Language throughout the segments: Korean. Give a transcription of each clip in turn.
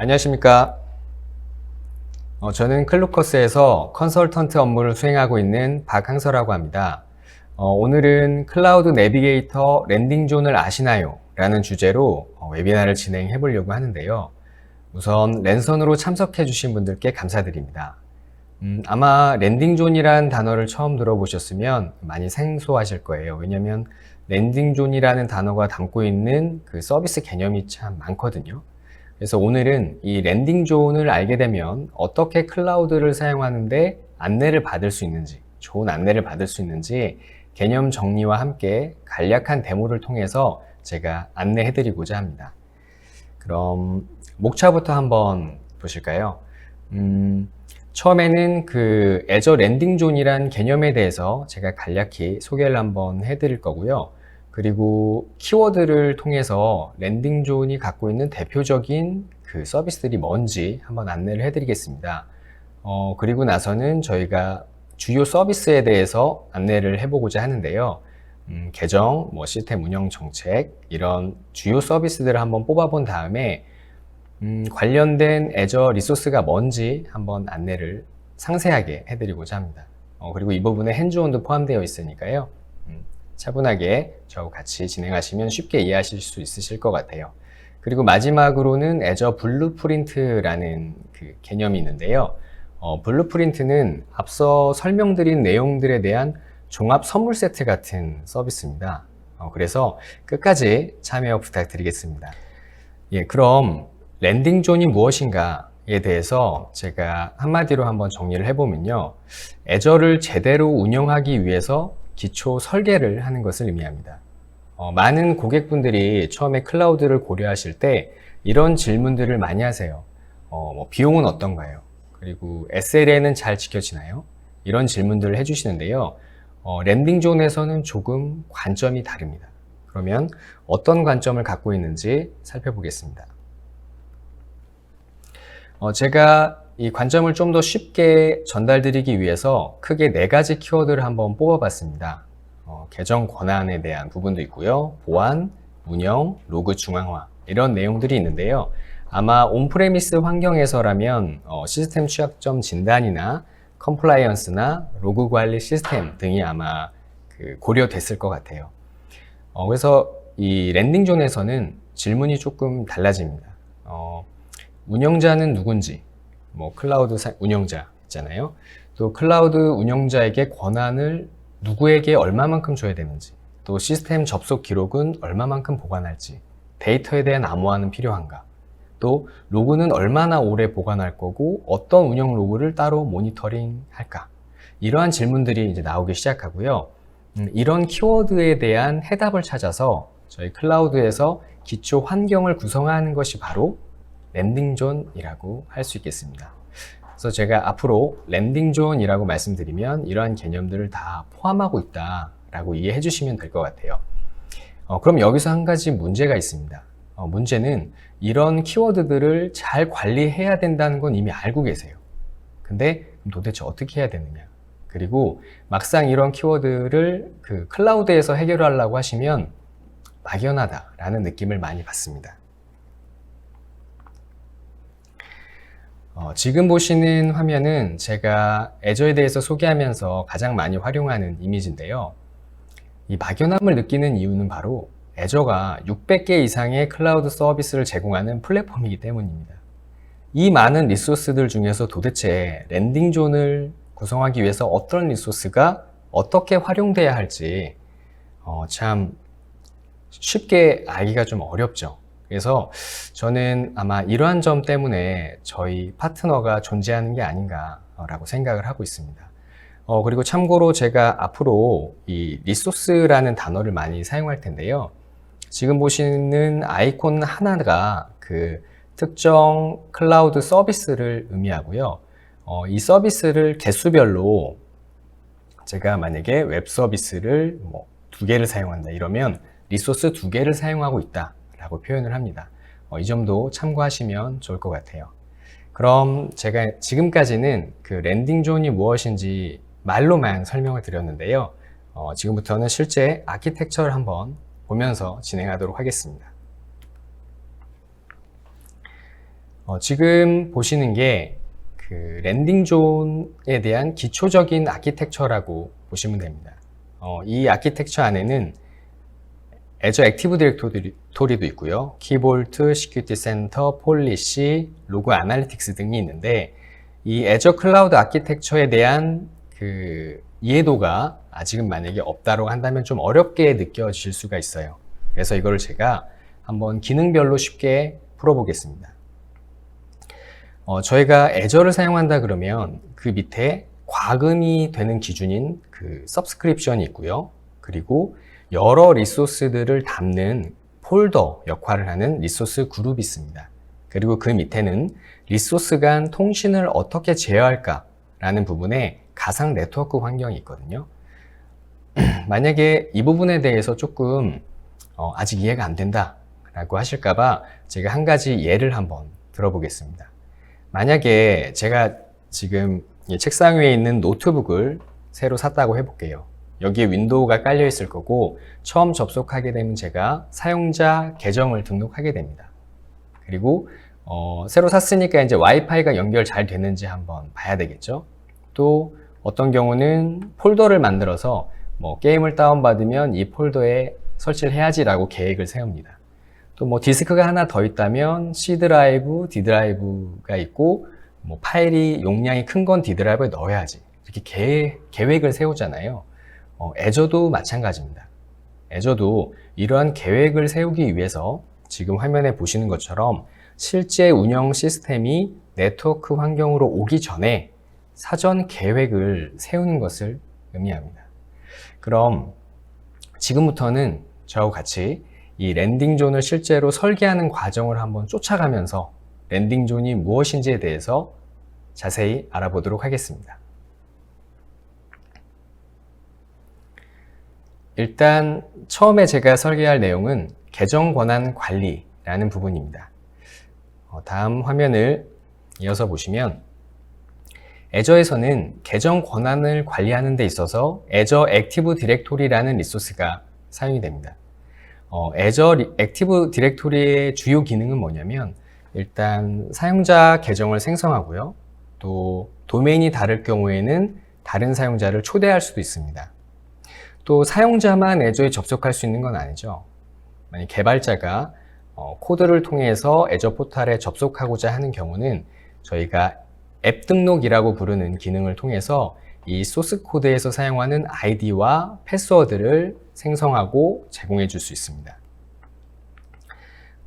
안녕하십니까. 저는 클루커스에서 컨설턴트 업무를 수행하고 있는 박항서라고 합니다. 오늘은 클라우드 내비게이터 랜딩존을 아시나요? 라는 주제로 웨비나를 진행해 보려고 하는데요. 우선 랜선으로 참석해 주신 분들께 감사드립니다. 아마 랜딩존이란 단어를 처음 들어보셨으면 많이 생소하실 거예요. 왜냐하면 랜딩존이라는 단어가 담고 있는 그 서비스 개념이 참 많거든요. 그래서 오늘은 이 랜딩존을 알게 되면 어떻게 클라우드를 사용하는데 안내를 받을 수 있는지, 좋은 안내를 받을 수 있는지 개념 정리와 함께 간략한 데모를 통해서 제가 안내해 드리고자 합니다. 그럼 목차부터 한번 보실까요? 처음에는 그 애저 랜딩존이란 개념에 대해서 제가 간략히 소개를 한번 해드릴 거고요. 그리고 키워드를 통해서 랜딩존이 갖고 있는 대표적인 그 서비스들이 뭔지 한번 안내를 해드리겠습니다. 그리고 나서는 저희가 주요 서비스에 대해서 안내를 해보고자 하는데요. 계정, 시스템 운영 정책, 이런 주요 서비스들을 한번 뽑아본 다음에 관련된 애저 리소스가 뭔지 한번 안내를 상세하게 해드리고자 합니다. 그리고 이 부분에 핸즈온도 포함되어 있으니까요. 차분하게 저하고 같이 진행하시면 쉽게 이해하실 수 있으실 것 같아요. 그리고 마지막으로는 애저 블루프린트라는 그 개념이 있는데요. 블루프린트는 앞서 설명드린 내용들에 대한 종합 선물 세트 같은 서비스입니다. 그래서 끝까지 참여 부탁드리겠습니다. 예, 그럼 랜딩존이 무엇인가에 대해서 제가 한마디로 한번 정리를 해보면요. 애저를 제대로 운영하기 위해서 기초 설계를 하는 것을 의미합니다. 많은 고객분들이 처음에 클라우드를 고려하실 때 이런 질문들을 많이 하세요. 비용은 어떤가요? 그리고 SLA는 잘 지켜지나요? 이런 질문들을 해주시는데요. 랜딩존에서는 조금 관점이 다릅니다. 그러면 어떤 관점을 갖고 있는지 살펴보겠습니다. 제가 이 관점을 좀 더 쉽게 전달드리기 위해서 크게 4가지 키워드를 한번 뽑아봤습니다. 계정 권한에 대한 부분도 있고요. 보안, 운영, 로그 중앙화 이런 내용들이 있는데요. 아마 온프레미스 환경에서라면 시스템 취약점 진단이나 컴플라이언스나 로그 관리 시스템 등이 아마 고려됐을 것 같아요. 그래서 이 랜딩존에서는 질문이 조금 달라집니다. 운영자는 누군지, 클라우드 운영자 있잖아요. 또 클라우드 운영자에게 권한을 누구에게 얼마만큼 줘야 되는지, 또 시스템 접속 기록은 얼마만큼 보관할지, 데이터에 대한 암호화는 필요한가, 또 로그는 얼마나 오래 보관할 거고 어떤 운영 로그를 따로 모니터링 할까, 이러한 질문들이 이제 나오기 시작하고요. 이런 키워드에 대한 해답을 찾아서 저희 클라우드에서 기초 환경을 구성하는 것이 바로 랜딩존이라고 할 수 있겠습니다. 그래서 제가 앞으로 랜딩존이라고 말씀드리면 이러한 개념들을 다 포함하고 있다라고 이해해 주시면 될 것 같아요. 그럼 여기서 한 가지 문제가 있습니다. 문제는 이런 키워드들을 잘 관리해야 된다는 건 이미 알고 계세요. 근데 도대체 어떻게 해야 되느냐? 그리고 막상 이런 키워드를 그 클라우드에서 해결하려고 하시면 막연하다라는 느낌을 많이 받습니다. 지금 보시는 화면은 제가 애저에 대해서 소개하면서 가장 많이 활용하는 이미지인데요. 이 막연함을 느끼는 이유는 바로 애저가 600개 이상의 클라우드 서비스를 제공하는 플랫폼이기 때문입니다. 이 많은 리소스들 중에서 도대체 랜딩존을 구성하기 위해서 어떤 리소스가 어떻게 활용돼야 할지 참 쉽게 알기가 좀 어렵죠. 그래서 저는 아마 이러한 점 때문에 저희 파트너가 존재하는 게 아닌가라고 생각을 하고 있습니다. 그리고 참고로 제가 앞으로 이 리소스라는 단어를 많이 사용할 텐데요. 지금 보시는 아이콘 하나가 그 특정 클라우드 서비스를 의미하고요. 이 서비스를 개수별로 제가 만약에 웹 서비스를 2개를 사용한다 이러면 리소스 2개를 사용하고 있다 라고 표현을 합니다. 이 점도 참고하시면 좋을 것 같아요. 그럼 제가 지금까지는 그 랜딩존이 무엇인지 말로만 설명을 드렸는데요. 지금부터는 실제 아키텍처를 한번 보면서 진행하도록 하겠습니다. 지금 보시는 게 그 랜딩 존에 대한 기초적인 아키텍처라고 보시면 됩니다. 이 아키텍처 안에는 애저 액티브 디렉토리도 있고요. 키볼트, 시큐리티 센터, 폴리시, 로그 아날리틱스 등이 있는데 이 애저 클라우드 아키텍처에 대한 그 이해도가 아직은 만약에 없다고 한다면 좀 어렵게 느껴질 수가 있어요. 그래서 이거를 제가 한번 기능별로 쉽게 풀어보겠습니다. 저희가 애저를 사용한다 그러면 그 밑에 과금이 되는 기준인 그 서브스크립션이 있고요. 그리고 여러 리소스들을 담는 폴더 역할을 하는 리소스 그룹이 있습니다. 그리고 그 밑에는 리소스 간 통신을 어떻게 제어할까 라는 부분에 가상 네트워크 환경이 있거든요. 만약에 이 부분에 대해서 조금 아직 이해가 안 된다 라고 하실까봐 제가 한 가지 예를 한번 들어보겠습니다. 만약에 제가 지금 책상 위에 있는 노트북을 새로 샀다고 해볼게요. 여기에 윈도우가 깔려 있을 거고 처음 접속하게 되면 제가 사용자 계정을 등록하게 됩니다. 그리고 새로 샀으니까 이제 와이파이가 연결 잘 되는지 한번 봐야 되겠죠. 또 어떤 경우는 폴더를 만들어서 뭐 게임을 다운받으면 이 폴더에 설치를 해야지라고 계획을 세웁니다. 또 뭐 디스크가 하나 더 있다면 C 드라이브, D 드라이브가 있고 뭐 파일이 용량이 큰 건 D 드라이브에 넣어야지 이렇게 계획을 세우잖아요. 애저도 마찬가지입니다. 애저도 이러한 계획을 세우기 위해서 지금 화면에 보시는 것처럼 실제 운영 시스템이 네트워크 환경으로 오기 전에 사전 계획을 세우는 것을 의미합니다. 그럼 지금부터는 저하고 같이 이 랜딩 존을 실제로 설계하는 과정을 한번 쫓아가면서 랜딩 존이 무엇인지에 대해서 자세히 알아보도록 하겠습니다. 일단 처음에 제가 설계할 내용은 계정 권한 관리라는 부분입니다. 다음 화면을 이어서 보시면 애저에서는 계정 권한을 관리하는 데 있어서 애저 액티브 디렉토리라는 리소스가 사용이 됩니다. 애저 액티브 디렉토리의 주요 기능은 뭐냐면 일단 사용자 계정을 생성하고요. 또 도메인이 다를 경우에는 다른 사용자를 초대할 수도 있습니다. 또 사용자만 애저에 접속할 수 있는 건 아니죠. 만약 개발자가 코드를 통해서 애저 포탈에 접속하고자 하는 경우는 저희가 앱 등록이라고 부르는 기능을 통해서 이 소스 코드에서 사용하는 아이디와 패스워드를 생성하고 제공해 줄 수 있습니다.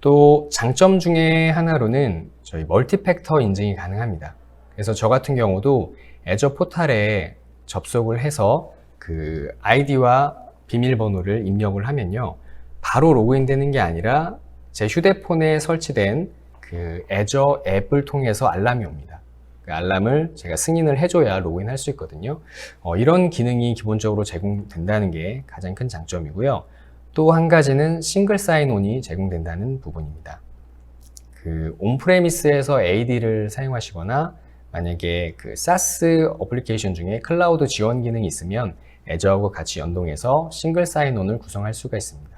또 장점 중에 하나로는 저희 멀티팩터 인증이 가능합니다. 그래서 저 같은 경우도 애저 포탈에 접속을 해서 그 아이디와 비밀번호를 입력을 하면요, 바로 로그인 되는 게 아니라 제 휴대폰에 설치된 그 애저 앱을 통해서 알람이 옵니다. 그 알람을 제가 승인을 해줘야 로그인할 수 있거든요. 이런 기능이 기본적으로 제공된다는 게 가장 큰 장점이고요. 또 한 가지는 싱글 사인온이 제공된다는 부분입니다. 그 온프레미스에서 AD를 사용하시거나 만약에 그 SaaS 어플리케이션 중에 클라우드 지원 기능이 있으면 애저하고 같이 연동해서 싱글 사인온을 구성할 수가 있습니다.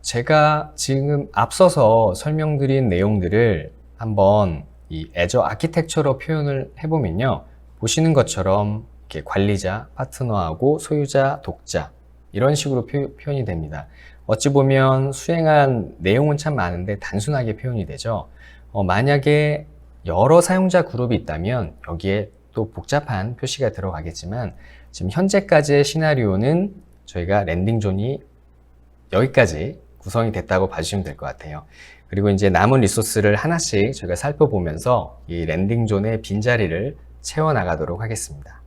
제가 지금 앞서서 설명드린 내용들을 한번 이 애저 아키텍처로 표현을 해보면요, 보시는 것처럼 이렇게 관리자, 파트너하고 소유자, 독자 이런 식으로 표현이 됩니다. 어찌 보면 수행한 내용은 참 많은데 단순하게 표현이 되죠. 만약에 여러 사용자 그룹이 있다면 여기에 또 복잡한 표시가 들어가겠지만 지금 현재까지의 시나리오는 저희가 랜딩 존이 여기까지 구성이 됐다고 봐주시면 될 것 같아요. 그리고 이제 남은 리소스를 하나씩 저희가 살펴보면서 이 랜딩 존의 빈자리를 채워나가도록 하겠습니다.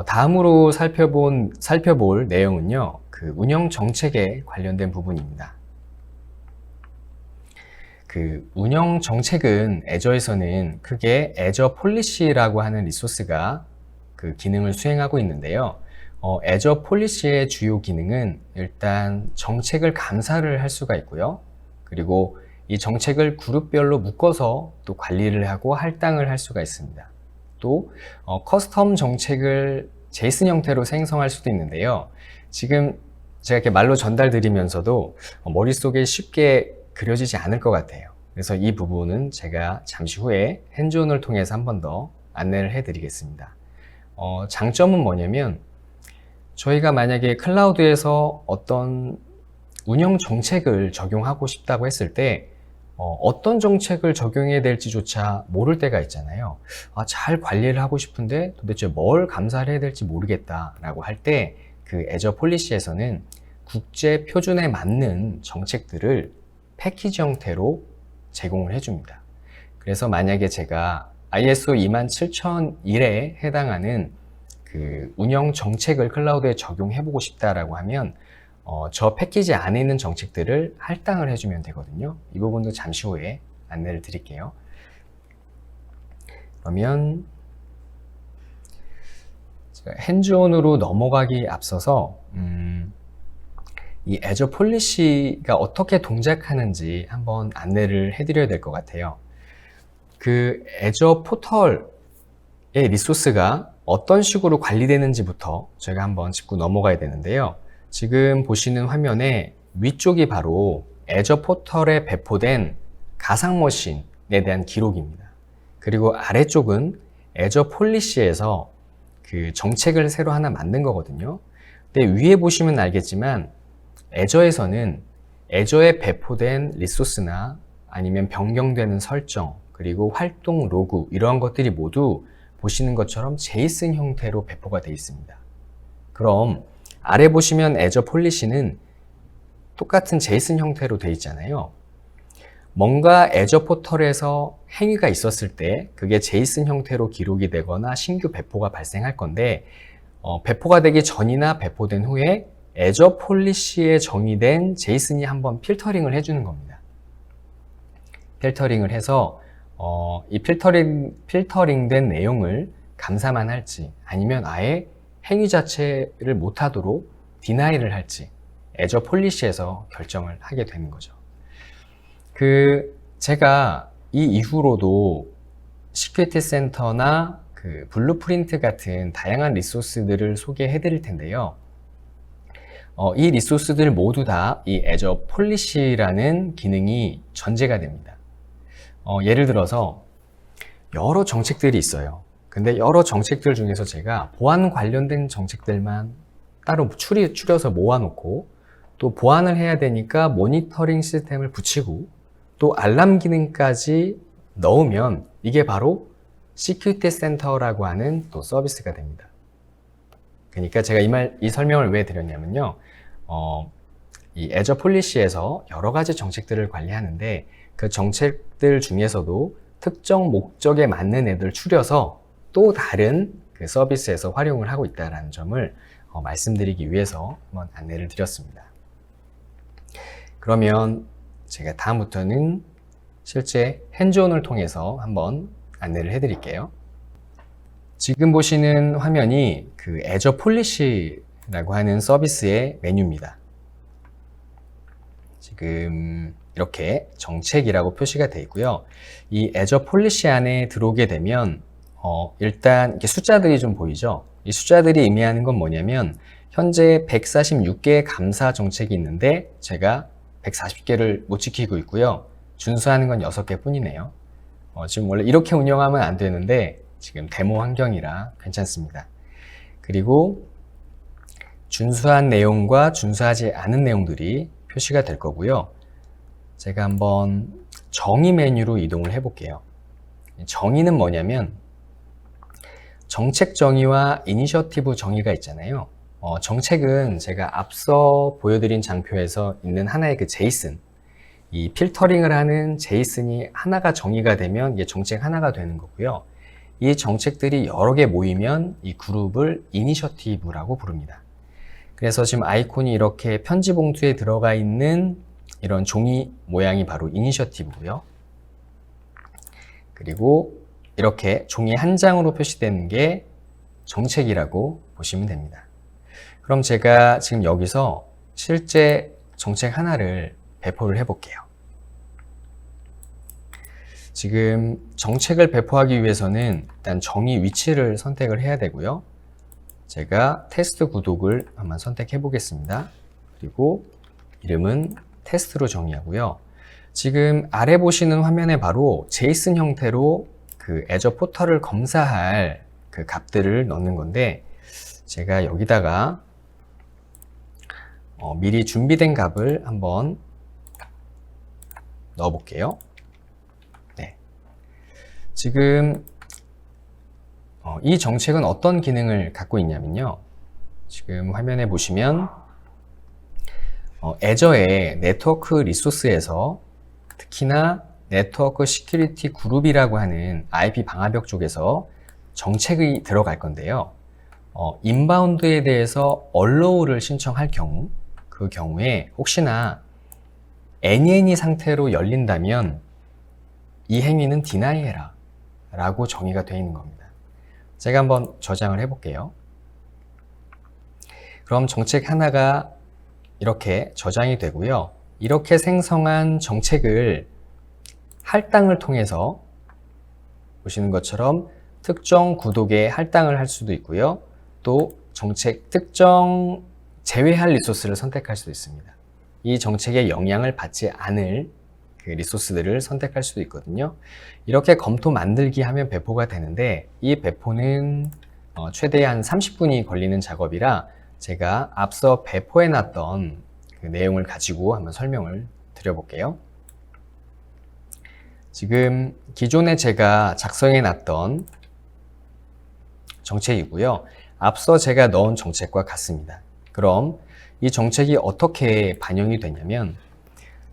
다음으로 살펴볼 내용은요, 그 운영 정책에 관련된 부분입니다. 그 운영 정책은 애저에서는 크게 애저 폴리시라고 하는 리소스가 그 기능을 수행하고 있는데요. 애저 폴리시의 주요 기능은 일단 정책을 감사를 할 수가 있고요. 그리고 이 정책을 그룹별로 묶어서 또 관리를 하고 할당을 할 수가 있습니다. 또 커스텀 정책을 제이슨 형태로 생성할 수도 있는데요. 지금 제가 이렇게 말로 전달드리면서도 머릿속에 쉽게 그려지지 않을 것 같아요. 그래서 이 부분은 제가 잠시 후에 핸즈온을 통해서 한 번 더 안내를 해드리겠습니다. 장점은 뭐냐면 저희가 만약에 클라우드에서 어떤 운영 정책을 적용하고 싶다고 했을 때 어떤 정책을 적용해야 될지조차 모를 때가 있잖아요. 잘 관리를 하고 싶은데 도대체 뭘 감사를 해야 될지 모르겠다라고 할 때 그 애저 폴리시에서는 국제 표준에 맞는 정책들을 패키지 형태로 제공을 해줍니다. 그래서 만약에 제가 ISO 27001에 해당하는 그 운영 정책을 클라우드에 적용해보고 싶다라고 하면 저 패키지 안에 있는 정책들을 할당을 해주면 되거든요. 이 부분도 잠시 후에 안내를 드릴게요. 그러면 제가 핸즈온으로 넘어가기 앞서서 이 애저 폴리시가 어떻게 동작하는지 한번 안내를 해드려야 될 것 같아요. 그 애저 포털의 리소스가 어떤 식으로 관리되는지부터 저희가 한번 짚고 넘어가야 되는데요. 지금 보시는 화면에 위쪽이 바로 애저 포털에 배포된 가상 머신에 대한 기록입니다. 그리고 아래쪽은 애저 폴리시에서 그 정책을 새로 하나 만든 거거든요. 근데 위에 보시면 알겠지만 애저에서는 애저에 배포된 리소스나 아니면 변경되는 설정, 그리고 활동 로그 이러한 것들이 모두 보시는 것처럼 제이슨 형태로 배포가 되어 있습니다. 그럼 아래 보시면 애저 폴리시는 똑같은 제이슨 형태로 되어 있잖아요. 뭔가 애저 포털에서 행위가 있었을 때 그게 제이슨 형태로 기록이 되거나 신규 배포가 발생할 건데 배포가 되기 전이나 배포된 후에 애저 폴리시에 정의된 제이슨이 한번 필터링을 해주는 겁니다. 필터링을 해서 이 필터링된 내용을 감사만 할지 아니면 아예 행위 자체를 못하도록 디나이를 할지 애저 폴리시에서 결정을 하게 되는 거죠. 제가 이 이후로도 시큐리티 센터나 그 블루프린트 같은 다양한 리소스들을 소개해 드릴 텐데요. 이 리소스들 모두 다 이 애저 폴리시라는 기능이 전제가 됩니다. 예를 들어서 여러 정책들이 있어요. 근데 여러 정책들 중에서 제가 보안 관련된 정책들만 따로 추려서 모아놓고 또 보안을 해야 되니까 모니터링 시스템을 붙이고 또 알람 기능까지 넣으면 이게 바로 시큐리티 센터라고 하는 또 서비스가 됩니다. 그러니까 제가 이 설명을 왜 드렸냐면요. 이 애저 폴리시에서 여러 가지 정책들을 관리하는데 그 정책들 중에서도 특정 목적에 맞는 애들 추려서 또 다른 그 서비스에서 활용을 하고 있다는 점을 말씀드리기 위해서 한번 안내를 드렸습니다. 그러면 제가 다음부터는 실제 핸즈온을 통해서 한번 안내를 해드릴게요. 지금 보시는 화면이 그 애저 폴리시라고 하는 서비스의 메뉴입니다. 지금 이렇게 정책이라고 표시가 되어 있고요. 이 애저 폴리시 안에 들어오게 되면 일단 이렇게 숫자들이 좀 보이죠? 이 숫자들이 의미하는 건 뭐냐면 현재 146개의 감사 정책이 있는데 제가 140개를 못 지키고 있고요. 준수하는 건 6개 뿐이네요. 지금 원래 이렇게 운영하면 안 되는데 지금 데모 환경이라 괜찮습니다. 그리고 준수한 내용과 준수하지 않은 내용들이 표시가 될 거고요. 제가 한번 정의 메뉴로 이동을 해 볼게요. 정의는 뭐냐면 정책 정의와 이니셔티브 정의가 있잖아요. 정책은 제가 앞서 보여드린 장표에서 있는 하나의 그 제이슨, 이 필터링을 하는 제이슨이 하나가 정의가 되면 이게 정책 하나가 되는 거고요. 이 정책들이 여러 개 모이면 이 그룹을 이니셔티브라고 부릅니다. 그래서 지금 아이콘이 이렇게 편지 봉투에 들어가 있는 이런 종이 모양이 바로 이니셔티브고요. 그리고 이렇게 종이 한 장으로 표시되는 게 정책이라고 보시면 됩니다. 그럼 제가 지금 여기서 실제 정책 하나를 배포를 해 볼게요. 지금 정책을 배포하기 위해서는 일단 정의 위치를 선택을 해야 되고요. 제가 테스트 구독을 한번 선택해 보겠습니다. 그리고 이름은 테스트로 정의하고요. 지금 아래 보시는 화면에 바로 제이슨 형태로 그 애저 포털을 검사할 그 값들을 넣는 건데, 제가 여기다가 미리 준비된 값을 한번 넣어 볼게요. 네. 지금 이 정책은 어떤 기능을 갖고 있냐면요. 지금 화면에 보시면 애저의 네트워크 리소스에서 특히나 네트워크 시큐리티 그룹이라고 하는 IP 방화벽 쪽에서 정책이 들어갈 건데요. 인바운드에 대해서 allow를 신청할 경우, 그 경우에 혹시나 any 상태로 열린다면 이 행위는 deny 해라 라고 정의가 되어 있는 겁니다. 제가 한번 저장을 해 볼게요. 그럼 정책 하나가 이렇게 저장이 되고요. 이렇게 생성한 정책을 할당을 통해서 보시는 것처럼 특정 구독에 할당을 할 수도 있고요. 또 정책 특정 제외할 리소스를 선택할 수도 있습니다. 이 정책의 영향을 받지 않을 그 리소스들을 선택할 수도 있거든요. 이렇게 검토 만들기 하면 배포가 되는데, 이 배포는 최대한 30분이 걸리는 작업이라 제가 앞서 배포해 놨던 그 내용을 가지고 한번 설명을 드려볼게요. 지금 기존에 제가 작성해 놨던 정책이고요. 앞서 제가 넣은 정책과 같습니다. 그럼 이 정책이 어떻게 반영이 되냐면,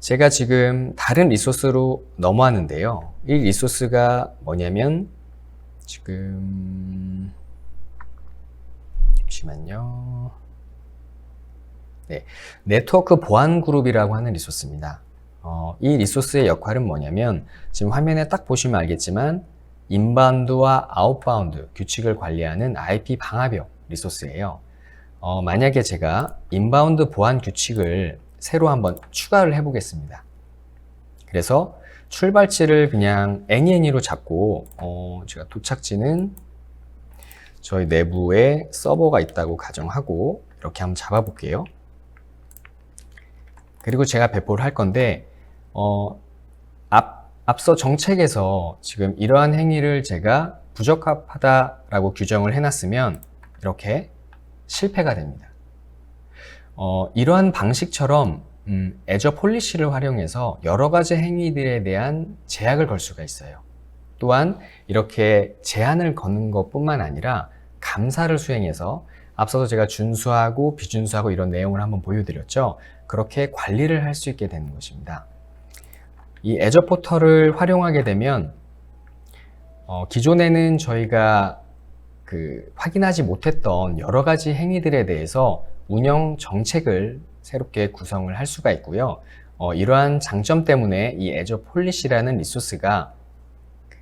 제가 지금 다른 리소스로 넘어왔는데요. 이 리소스가 뭐냐면, 지금 잠시만요. 네, 네트워크 보안 그룹이라고 하는 리소스입니다. 이 리소스의 역할은 뭐냐면, 지금 화면에 딱 보시면 알겠지만 인바운드와 아웃바운드 규칙을 관리하는 IP 방화벽 리소스예요. 만약에 제가 인바운드 보안 규칙을 새로 한번 추가를 해 보겠습니다. 그래서 출발지를 그냥 any로 잡고 제가 도착지는 저희 내부에 서버가 있다고 가정하고 이렇게 한번 잡아 볼게요. 그리고 제가 배포를 할 건데, 앞서 정책에서 지금 이러한 행위를 제가 부적합하다라고 규정을 해놨으면 이렇게 실패가 됩니다. 이러한 방식처럼 애저 폴리시를 활용해서 여러 가지 행위들에 대한 제약을 걸 수가 있어요. 또한 이렇게 제한을 거는 것뿐만 아니라 감사를 수행해서, 앞서서 제가 준수하고 비준수하고 이런 내용을 한번 보여드렸죠. 그렇게 관리를 할 수 있게 되는 것입니다. 이 애저 포털을 활용하게 되면 기존에는 저희가 확인하지 못했던 여러 가지 행위들에 대해서 운영 정책을 새롭게 구성을 할 수가 있고요. 이러한 장점 때문에 이 애저 폴리시라는 리소스가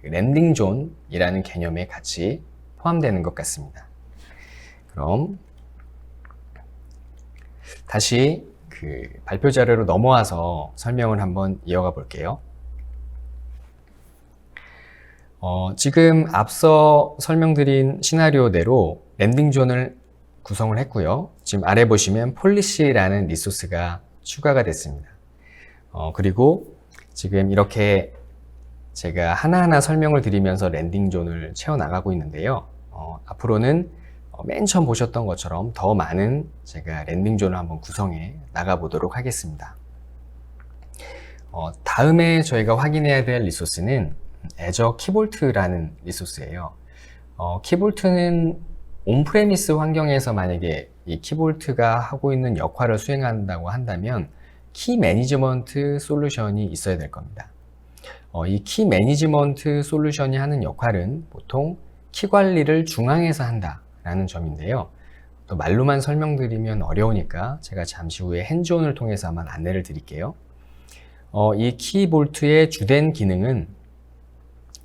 랜딩 존이라는 개념에 같이 포함되는 것 같습니다. 그럼 다시 발표 자료로 넘어와서 설명을 한번 이어가 볼게요. 지금 앞서 설명드린 시나리오대로 랜딩 존을 구성을 했고요. 지금 아래 보시면 폴리시라는 리소스가 추가가 됐습니다. 그리고 지금 이렇게 제가 하나하나 설명을 드리면서 랜딩 존을 채워 나가고 있는데요. 앞으로는 맨 처음 보셨던 것처럼 더 많은 제가 랜딩 존을 한번 구성해 나가 보도록 하겠습니다. 다음에 저희가 확인해야 될 리소스는 애저 키볼트라는 리소스예요. 키볼트는 온프레미스 환경에서 만약에 이 키볼트가 하고 있는 역할을 수행한다고 한다면 키 매니지먼트 솔루션이 있어야 될 겁니다. 이 키 매니지먼트 솔루션이 하는 역할은 보통 키 관리를 중앙에서 한다라는 점인데요. 또 말로만 설명드리면 어려우니까 제가 잠시 후에 핸즈온을 통해서 한번 안내를 드릴게요. 이 키볼트의 주된 기능은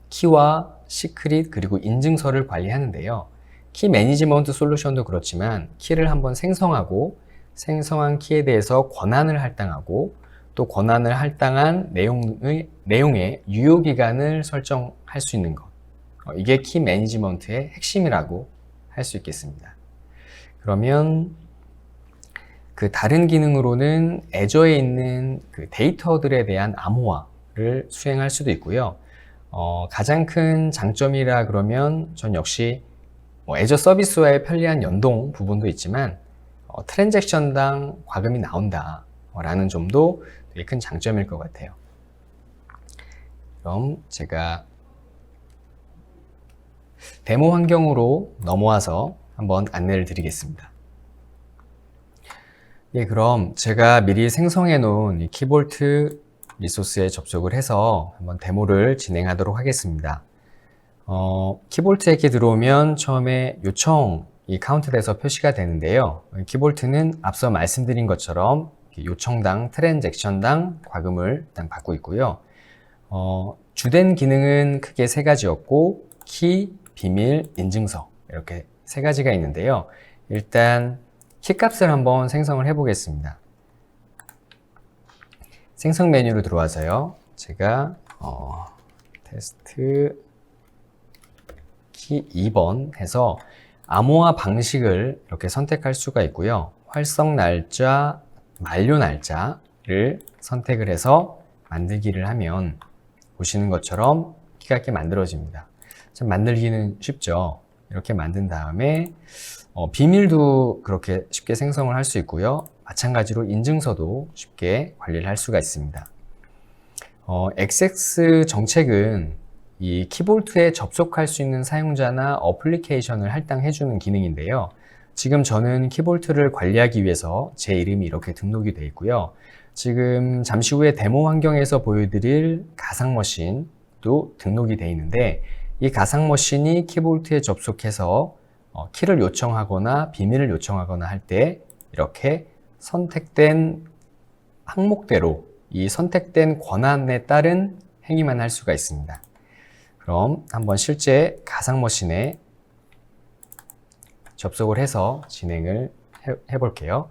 키와 시크릿 그리고 인증서를 관리하는데요. 키 매니지먼트 솔루션도 그렇지만 키를 한번 생성하고 생성한 키에 대해서 권한을 할당하고 또 권한을 할당한 내용의 유효기간을 설정할 수 있는 것. 이게 키 매니지먼트의 핵심이라고 할 수 있겠습니다. 그러면 다른 기능으로는 애저에 있는 데이터들에 대한 암호화, 수행할 수도 있고요. 가장 큰 장점이라 그러면 전 역시 애저 서비스와의 편리한 연동 부분도 있지만 트랜잭션당 과금이 나온다 라는 점도 되게 큰 장점일 것 같아요. 그럼 제가 데모 환경으로 넘어와서 한번 안내를 드리겠습니다. 예, 그럼 제가 미리 생성해 놓은 이 키볼트 리소스에 접속을 해서 한번 데모를 진행하도록 하겠습니다. 키볼트에 이렇게 들어오면 처음에 요청이 카운트돼서 표시가 되는데요. 키볼트는 앞서 말씀드린 것처럼 요청당, 트랜잭션당 과금을 일단 받고 있고요. 주된 기능은 크게 세 가지였고, 키, 비밀, 인증서 이렇게 세 가지가 있는데요. 일단 키값을 한번 생성을 해 보겠습니다. 생성 메뉴로 들어와서요. 제가 테스트 키 2번 해서 암호화 방식을 이렇게 선택할 수가 있고요. 활성 날짜, 만료 날짜를 선택을 해서 만들기를 하면 보시는 것처럼 키가 이렇게 만들어집니다. 참 만들기는 쉽죠. 이렇게 만든 다음에 비밀도 그렇게 쉽게 생성을 할 수 있고요. 마찬가지로 인증서도 쉽게 관리를 할 수가 있습니다. XX 정책은 이 키볼트에 접속할 수 있는 사용자나 어플리케이션을 할당해주는 기능인데요. 지금 저는 키볼트를 관리하기 위해서 제 이름이 이렇게 등록이 되어 있고요. 지금 잠시 후에 데모 환경에서 보여드릴 가상 머신도 등록이 되어 있는데, 이 가상 머신이 키볼트에 접속해서 키를 요청하거나 비밀을 요청하거나 할 때 이렇게 선택된 항목대로 이 선택된 권한에 따른 행위만 할 수가 있습니다. 그럼 한번 실제 가상 머신에 접속을 해서 진행을 해볼게요.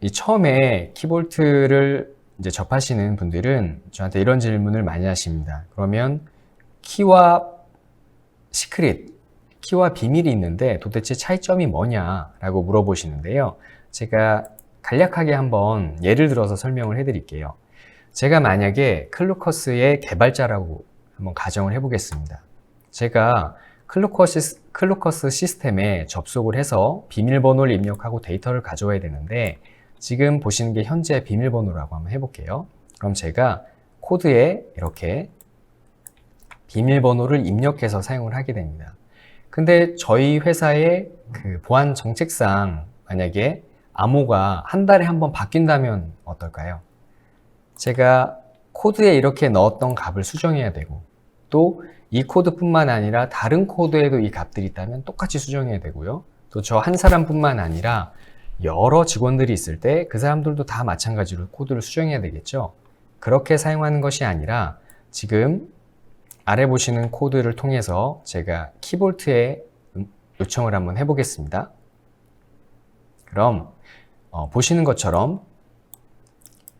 이 처음에 키볼트를 이제 접하시는 분들은 저한테 이런 질문을 많이 하십니다. 그러면 키와 시크릿, 키와 비밀이 있는데 도대체 차이점이 뭐냐라고 물어보시는데요. 제가 간략하게 한번 예를 들어서 설명을 해드릴게요. 제가 만약에 클루커스의 개발자라고 한번 가정을 해보겠습니다. 제가 클루커스 시스템에 접속을 해서 비밀번호를 입력하고 데이터를 가져와야 되는데, 지금 보시는 게 현재 비밀번호라고 한번 해볼게요. 그럼 제가 코드에 이렇게 비밀번호를 입력해서 사용을 하게 됩니다. 근데 저희 회사의 보안 정책상 만약에 암호가 한 달에 한 번 바뀐다면 어떨까요? 제가 코드에 이렇게 넣었던 값을 수정해야 되고, 또 이 코드뿐만 아니라 다른 코드에도 이 값들이 있다면 똑같이 수정해야 되고요. 또 저 한 사람뿐만 아니라 여러 직원들이 있을 때 그 사람들도 다 마찬가지로 코드를 수정해야 되겠죠. 그렇게 사용하는 것이 아니라 지금 아래 보시는 코드를 통해서 제가 키볼트에 요청을 한번 해보겠습니다. 그럼 보시는 것처럼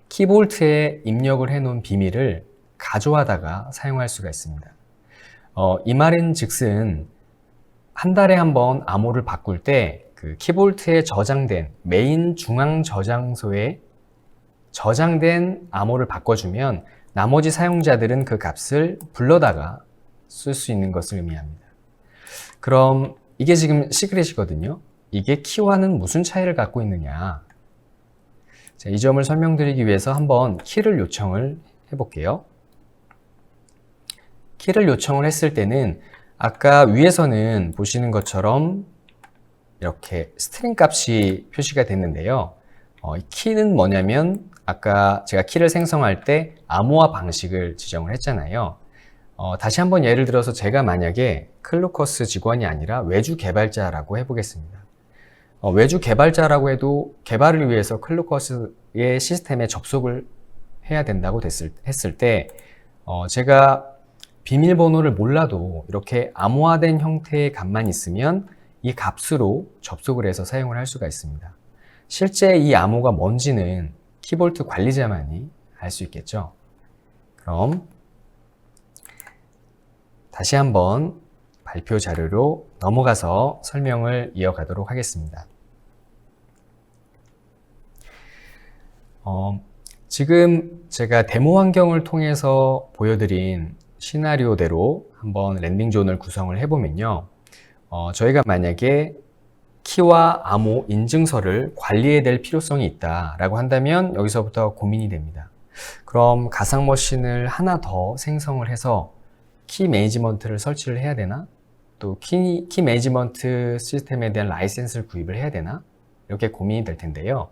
키볼트에 입력을 해놓은 비밀을 가져와다가 사용할 수가 있습니다. 이 말인 즉슨 한 달에 한 번 암호를 바꿀 때 그 키볼트에 저장된 메인 중앙 저장소에 저장된 암호를 바꿔주면 나머지 사용자들은 그 값을 불러다가 쓸 수 있는 것을 의미합니다. 그럼 이게 지금 시크릿이거든요. 이게 키와는 무슨 차이를 갖고 있느냐. 자, 이 점을 설명드리기 위해서 한번 키를 요청을 해볼게요. 키를 요청을 했을 때는 아까 위에서는 보시는 것처럼 이렇게 스트링 값이 표시가 됐는데요. 이 키는 뭐냐면 아까 제가 키를 생성할 때 암호화 방식을 지정을 했잖아요. 다시 한번 예를 들어서 제가 만약에 클루커스 직원이 아니라 외주 개발자라고 해보겠습니다. 외주 개발자라고 해도 개발을 위해서 클루커스의 시스템에 접속을 해야 된다고 했을 때 제가 비밀번호를 몰라도 이렇게 암호화된 형태의 값만 있으면 이 값으로 접속을 해서 사용을 할 수가 있습니다. 실제 이 암호가 뭔지는 키볼트 관리자만이 알 수 있겠죠. 그럼 다시 한번 발표 자료로 넘어가서 설명을 이어가도록 하겠습니다. 지금 제가 데모 환경을 통해서 보여드린 시나리오대로 한번 랜딩 존을 구성을 해보면요. 저희가 만약에 키와 암호 인증서를 관리해야 될 필요성이 있다라고 한다면 여기서부터 고민이 됩니다. 그럼 가상 머신을 하나 더 생성을 해서 키 매니지먼트를 설치를 해야 되나? 또 키 매니지먼트 시스템에 대한 라이센스를 구입을 해야 되나? 이렇게 고민이 될 텐데요.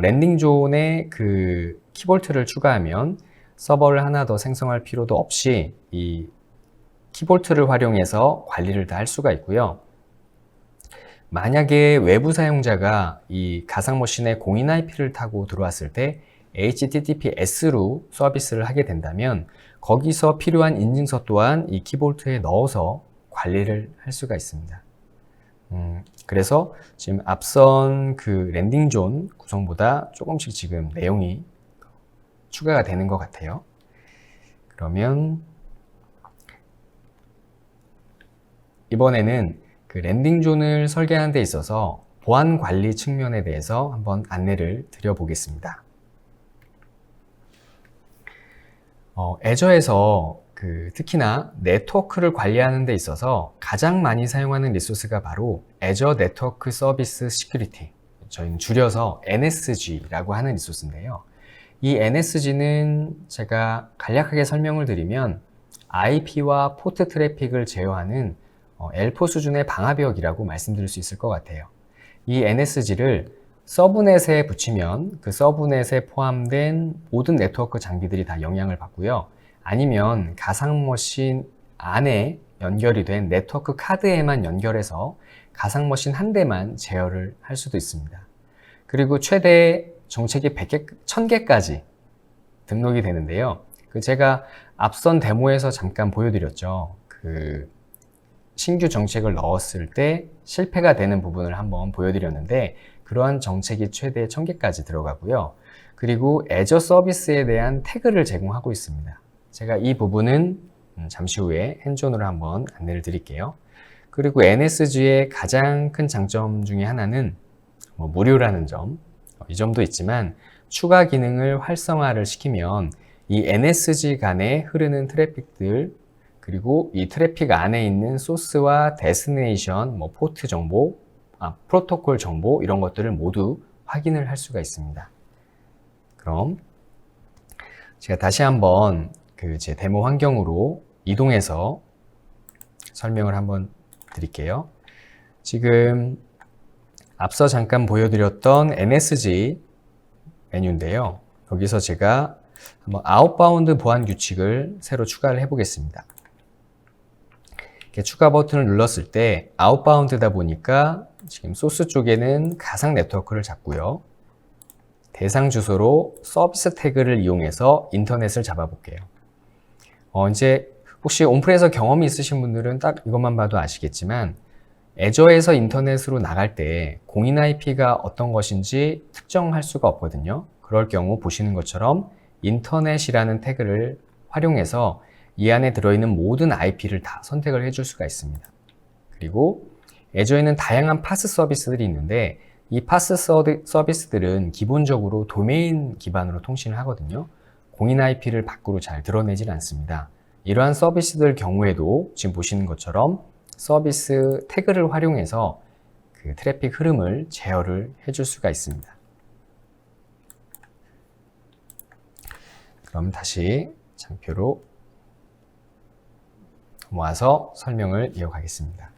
랜딩 존에 그 키볼트를 추가하면 서버를 하나 더 생성할 필요도 없이 이 키볼트를 활용해서 관리를 다 할 수가 있고요. 만약에 외부 사용자가 이 가상 머신에 공인 IP를 타고 들어왔을 때 HTTPS로 서비스를 하게 된다면 거기서 필요한 인증서 또한 이 키볼트에 넣어서 관리를 할 수가 있습니다. 그래서 지금 앞선 그 랜딩 존 구성보다 조금씩 지금 내용이 추가가 되는 것 같아요. 그러면 이번에는 그 랜딩 존을 설계하는 데 있어서 보안 관리 측면에 대해서 한번 안내를 드려보겠습니다. 애저에서 특히나 네트워크를 관리하는 데 있어서 가장 많이 사용하는 리소스가 바로 애저 네트워크 서비스 시큐리티, 저희는 줄여서 NSG라고 하는 리소스인데요. 이 NSG는 제가 간략하게 설명을 드리면 IP와 포트 트래픽을 제어하는 L4 수준의 방화벽이라고 말씀드릴 수 있을 것 같아요. 이 NSG를 서브넷에 붙이면 그 서브넷에 포함된 모든 네트워크 장비들이 다 영향을 받고요. 아니면 가상머신 안에 연결이 된 네트워크 카드에만 연결해서 가상머신 한 대만 제어를 할 수도 있습니다. 그리고 최대 정책이 100개, 1000개까지 등록이 되는데요. 제가 앞선 데모에서 잠깐 보여드렸죠. 신규 정책을 넣었을 때 실패가 되는 부분을 한번 보여드렸는데 그러한 정책이 최대 1000개까지 들어가고요. 그리고 애저 서비스에 대한 태그를 제공하고 있습니다. 제가 이 부분은 잠시 후에 핸즈온으로 한번 안내를 드릴게요. 그리고 NSG의 가장 큰 장점 중에 하나는 무료라는 점, 이 점도 있지만 추가 기능을 활성화를 시키면 이 NSG 간에 흐르는 트래픽들, 그리고 이 트래픽 안에 있는 소스와 데스티네이션, 포트 정보, 프로토콜 정보 이런 것들을 모두 확인을 할 수가 있습니다. 그럼 제가 다시 한번 제 데모 환경으로 이동해서 설명을 한번 드릴게요. 지금 앞서 잠깐 보여드렸던 NSG 메뉴인데요. 여기서 제가 한번 아웃바운드 보안 규칙을 새로 추가를 해보겠습니다. 이렇게 추가 버튼을 눌렀을 때 아웃바운드다 보니까 지금 소스 쪽에는 가상 네트워크를 잡고요. 대상 주소로 서비스 태그를 이용해서 인터넷을 잡아볼게요. 이제 혹시 온프레에서 경험이 있으신 분들은 딱 이것만 봐도 아시겠지만 애저에서 인터넷으로 나갈 때 공인 IP가 어떤 것인지 특정할 수가 없거든요. 그럴 경우 보시는 것처럼 인터넷이라는 태그를 활용해서 이 안에 들어있는 모든 IP를 다 선택을 해줄 수가 있습니다. 그리고 애저에는 다양한 파스 서비스들이 있는데 이 파스 서비스들은 기본적으로 도메인 기반으로 통신을 하거든요. 공인 IP를 밖으로 잘 드러내질 않습니다. 이러한 서비스들 경우에도 지금 보시는 것처럼 서비스 태그를 활용해서 그 트래픽 흐름을 제어를 해줄 수가 있습니다. 그럼 다시 장표로 모아서 설명을 이어가겠습니다.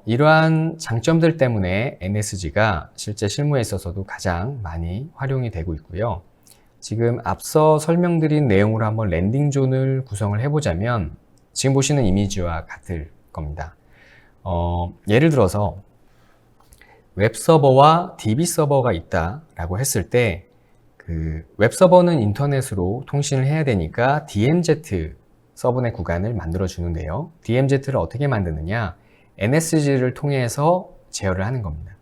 이러한 장점들 때문에 NSG가 실제 실무에 있어서도 가장 많이 활용이 되고 있고요. 지금 앞서 설명드린 내용으로 한번 랜딩 존을 구성을 해보자면 지금 보시는 이미지와 같을 겁니다. 예를 들어서 웹서버와 DB서버가 있다라고 했을 때 그 웹서버는 인터넷으로 통신을 해야 되니까 DMZ 서브넷 구간을 만들어 주는데요. DMZ를 어떻게 만드느냐? NSG를 통해서 제어를 하는 겁니다.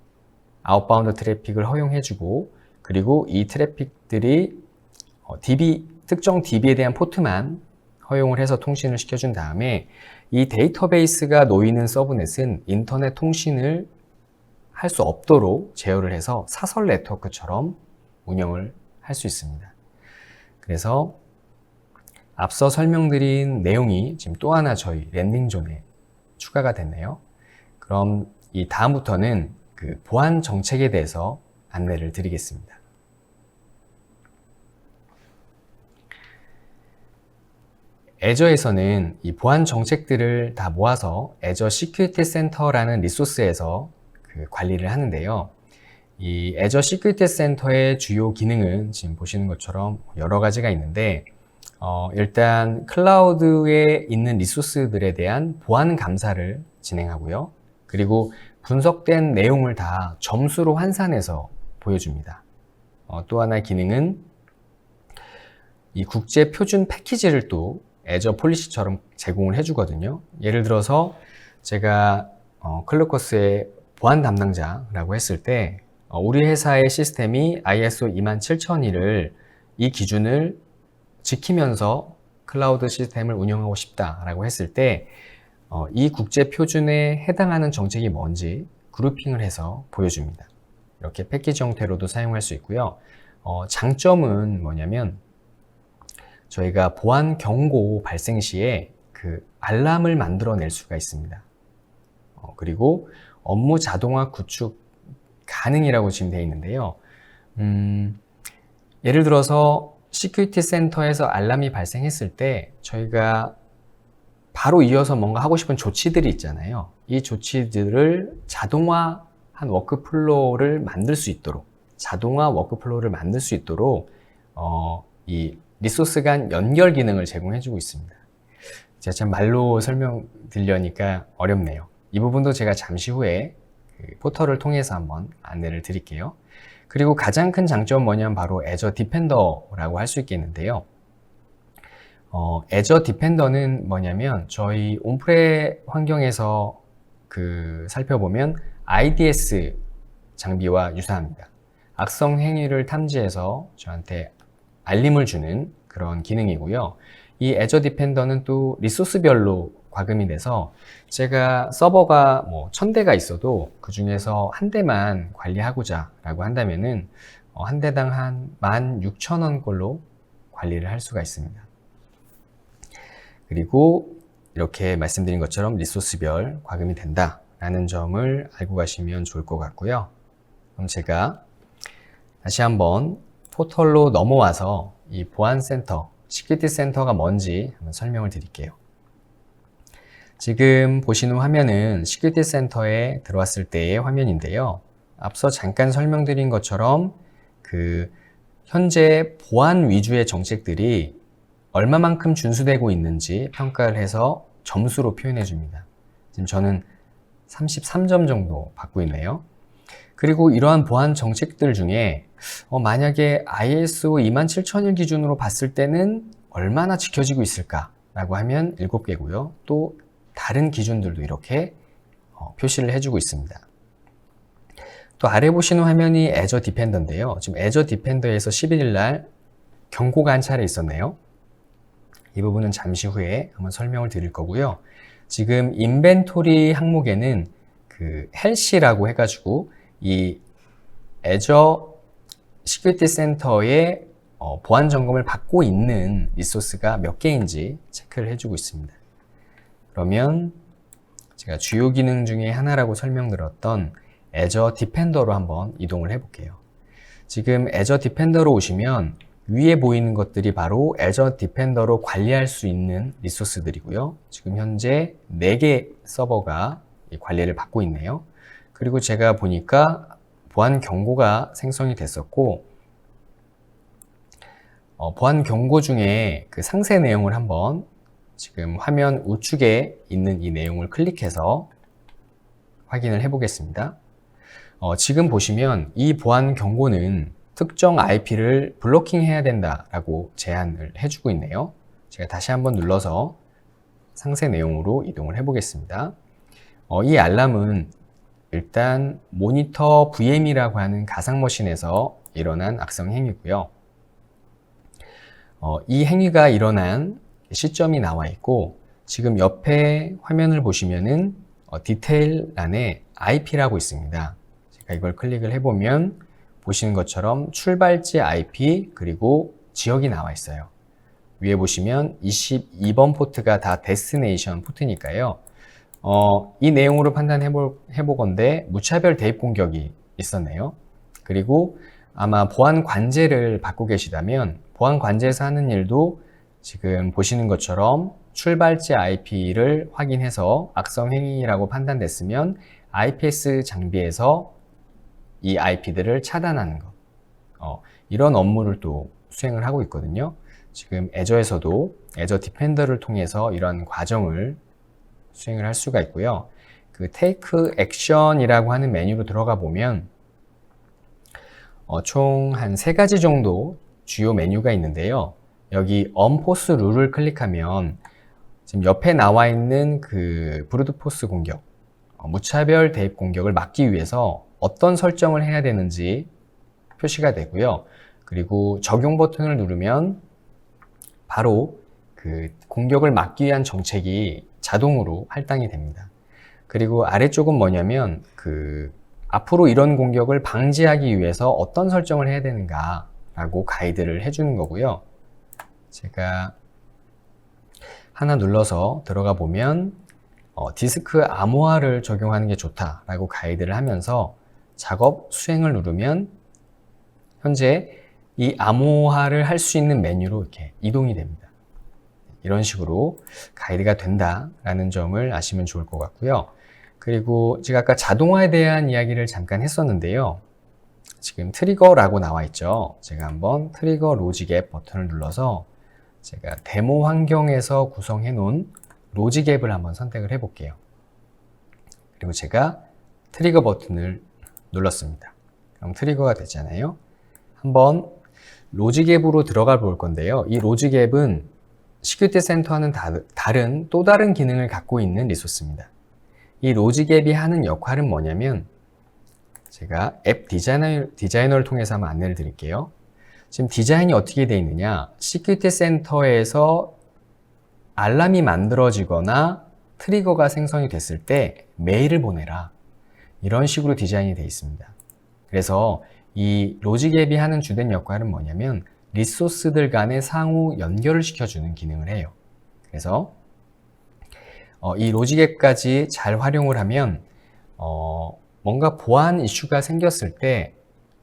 아웃바운드 트래픽을 허용해주고 그리고 이 트래픽들이 특정 DB에 대한 포트만 허용을 해서 통신을 시켜준 다음에 이 데이터베이스가 놓이는 서브넷은 인터넷 통신을 할 수 없도록 제어를 해서 사설 네트워크처럼 운영을 할 수 있습니다. 그래서 앞서 설명드린 내용이 지금 또 하나 저희 랜딩존에 추가가 됐네요. 그럼 이 다음부터는 그 보안 정책에 대해서 안내를 드리겠습니다. 애저에서는 이 보안 정책들을 다 모아서 애저 시큐리티 센터라는 리소스에서 그 관리를 하는데요. 이 애저 시큐리티 센터의 주요 기능은 지금 보시는 것처럼 여러 가지가 있는데, 일단 클라우드에 있는 리소스들에 대한 보안 감사를 진행하고요. 그리고 분석된 내용을 다 점수로 환산해서 보여줍니다. 또 하나의 기능은 이 국제 표준 패키지를 또 애저 폴리시처럼 제공을 해주거든요. 예를 들어서 제가 클로커스의 보안 담당자라고 했을 때 우리 회사의 시스템이 ISO 27001을 이 기준을 지키면서 클라우드 시스템을 운영하고 싶다라고 했을 때 이 국제 표준에 해당하는 정책이 뭔지 그룹핑을 해서 보여줍니다. 이렇게 패키지 형태로도 사용할 수 있고요. 장점은 뭐냐면 저희가 보안 경고 발생 시에 그 알람을 만들어낼 수가 있습니다. 그리고 업무 자동화 구축 가능이라고 지금 되어 있는데요. 예를 들어서 시큐리티 센터에서 알람이 발생했을 때 저희가 바로 이어서 뭔가 하고 싶은 조치들이 있잖아요. 이 조치들을 자동화한 워크플로우를 만들 수 있도록, 자동화 워크플로우를 만들 수 있도록 이 리소스 간 연결 기능을 제공해주고 있습니다. 제가 참 말로 설명드리려니까 어렵네요. 이 부분도 제가 잠시 후에 그 포털을 통해서 한번 안내를 드릴게요. 그리고 가장 큰 장점은 뭐냐면 바로 애저 디펜더라고 할 수 있겠는데요. 애저 디펜더는 뭐냐면 저희 온프레 환경에서 살펴보면 IDS 장비와 유사합니다. 악성 행위를 탐지해서 저한테 알림을 주는 그런 기능이고요. 이 애저 디펜더는 또 리소스별로 과금이 돼서 제가 서버가 1000대가 있어도 그 중에서 한 대만 관리하고자 라고 한다면은 한 대당 한 16,000원 꼴로 관리를 할 수가 있습니다. 그리고 이렇게 말씀드린 것처럼 리소스별 과금이 된다라는 점을 알고 가시면 좋을 것 같고요. 그럼 제가 다시 한번 포털로 넘어와서 이 보안센터, 시큐리티 센터가 뭔지 한번 설명을 드릴게요. 지금 보시는 화면은 시큐리티 센터에 들어왔을 때의 화면인데요. 앞서 잠깐 설명드린 것처럼 현재 보안 위주의 정책들이 얼마만큼 준수되고 있는지 평가를 해서 점수로 표현해 줍니다. 지금 저는 33점 정도 받고 있네요. 그리고 이러한 보안 정책들 중에 만약에 ISO 27001 기준으로 봤을 때는 얼마나 지켜지고 있을까라고 하면 7개고요. 또 다른 기준들도 이렇게 표시를 해주고 있습니다. 또 아래 보시는 화면이 애저 디펜더인데요. 지금 애저 디펜더에서 11일 날 경고가 한 차례 있었네요. 이 부분은 잠시 후에 한번 설명을 드릴 거고요. 지금 인벤토리 항목에는 헬시라고 해가지고 이 애저 시큐리티 센터의 보안 점검을 받고 있는 리소스가 몇 개인지 체크를 해주고 있습니다. 그러면 제가 주요 기능 중에 하나라고 설명드렸던 애저 디펜더로 한번 이동을 해볼게요. 지금 애저 디펜더로 오시면 위에 보이는 것들이 바로 애저 디펜더로 관리할 수 있는 리소스들이고요. 지금 현재 4개 서버가 관리를 받고 있네요. 그리고 제가 보니까 보안 경고가 생성이 됐었고, 보안 경고 중에 그 상세 내용을 한번 지금 화면 우측에 있는 이 내용을 클릭해서 확인을 해 보겠습니다. 지금 보시면 이 보안 경고는 특정 IP를 블로킹 해야 된다라고 제안을 해주고 있네요. 제가 다시 한번 눌러서 상세 내용으로 이동을 해 보겠습니다. 이 알람은 일단 모니터 VM이라고 하는 가상 머신에서 일어난 악성 행위고요. 이 행위가 일어난 시점이 나와 있고, 지금 옆에 화면을 보시면은 디테일 란에 IP라고 있습니다. 제가 이걸 클릭을 해보면 보시는 것처럼 출발지 IP 그리고 지역이 나와 있어요. 위에 보시면 22번 포트가 다 데스티네이션 포트니까요. 이 내용으로 해보건대 무차별 대입 공격이 있었네요. 그리고 아마 보안 관제를 받고 계시다면 보안 관제에서 하는 일도 지금 보시는 것처럼 출발지 IP를 확인해서 악성 행위라고 판단됐으면 IPS 장비에서 이 IP들을 차단하는 것. 이런 업무를 또 수행을 하고 있거든요. 지금 애저에서도 애저 디펜더를 통해서 이런 과정을 수행을 할 수가 있고요. 그 Take Action이라고 하는 메뉴로 들어가 보면 총 한 3가지 정도 주요 메뉴가 있는데요. 여기 Unforce 룰을 클릭하면 지금 옆에 나와 있는 그 브루트 포스 공격, 무차별 대입 공격을 막기 위해서 어떤 설정을 해야 되는지 표시가 되고요. 그리고 적용 버튼을 누르면 바로 그 공격을 막기 위한 정책이 자동으로 할당이 됩니다. 그리고 아래쪽은 뭐냐면 앞으로 이런 공격을 방지하기 위해서 어떤 설정을 해야 되는가 라고 가이드를 해주는 거고요. 제가 하나 눌러서 들어가 보면 디스크 암호화를 적용하는 게 좋다라고 가이드를 하면서 작업 수행을 누르면 현재 이 암호화를 할 수 있는 메뉴로 이렇게 이동이 됩니다. 이런 식으로 가이드가 된다라는 점을 아시면 좋을 것 같고요. 그리고 제가 아까 자동화에 대한 이야기를 잠깐 했었는데요. 지금 트리거라고 나와 있죠. 제가 한번 트리거 로직 앱 버튼을 눌러서 제가 데모 환경에서 구성해 놓은 로직 앱을 한번 선택을 해 볼게요. 그리고 제가 트리거 버튼을 눌렀습니다. 그럼 트리거가 됐잖아요. 한번 로직 앱으로 들어가 볼 건데요. 이 로직 앱은 시큐리티 센터와는 다른 또 다른 기능을 갖고 있는 리소스입니다. 이 로직 앱이 하는 역할은 뭐냐면 제가 앱 디자이너를 통해서 한번 안내를 드릴게요. 지금 디자인이 어떻게 되어 있느냐, 시큐리티 센터에서 알람이 만들어지거나 트리거가 생성이 됐을 때 메일을 보내라, 이런 식으로 디자인이 되어 있습니다. 그래서 이 로직 앱이 하는 주된 역할은 뭐냐면 리소스들 간의 상호 연결을 시켜주는 기능을 해요. 그래서 이 로직 앱까지 잘 활용을 하면 뭔가 보안 이슈가 생겼을 때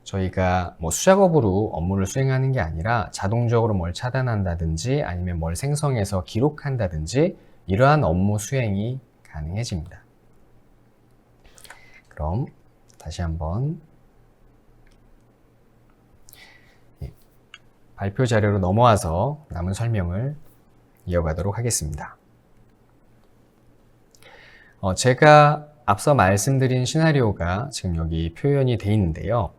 저희가 뭐 수작업으로 업무를 수행하는 게 아니라 자동적으로 뭘 차단한다든지 아니면 뭘 생성해서 기록한다든지 이러한 업무 수행이 가능해집니다. 그럼 다시 한번 발표 자료로 넘어와서 남은 설명을 이어가도록 하겠습니다. 제가 앞서 말씀드린 시나리오가 지금 여기 표현이 되어 있는데요.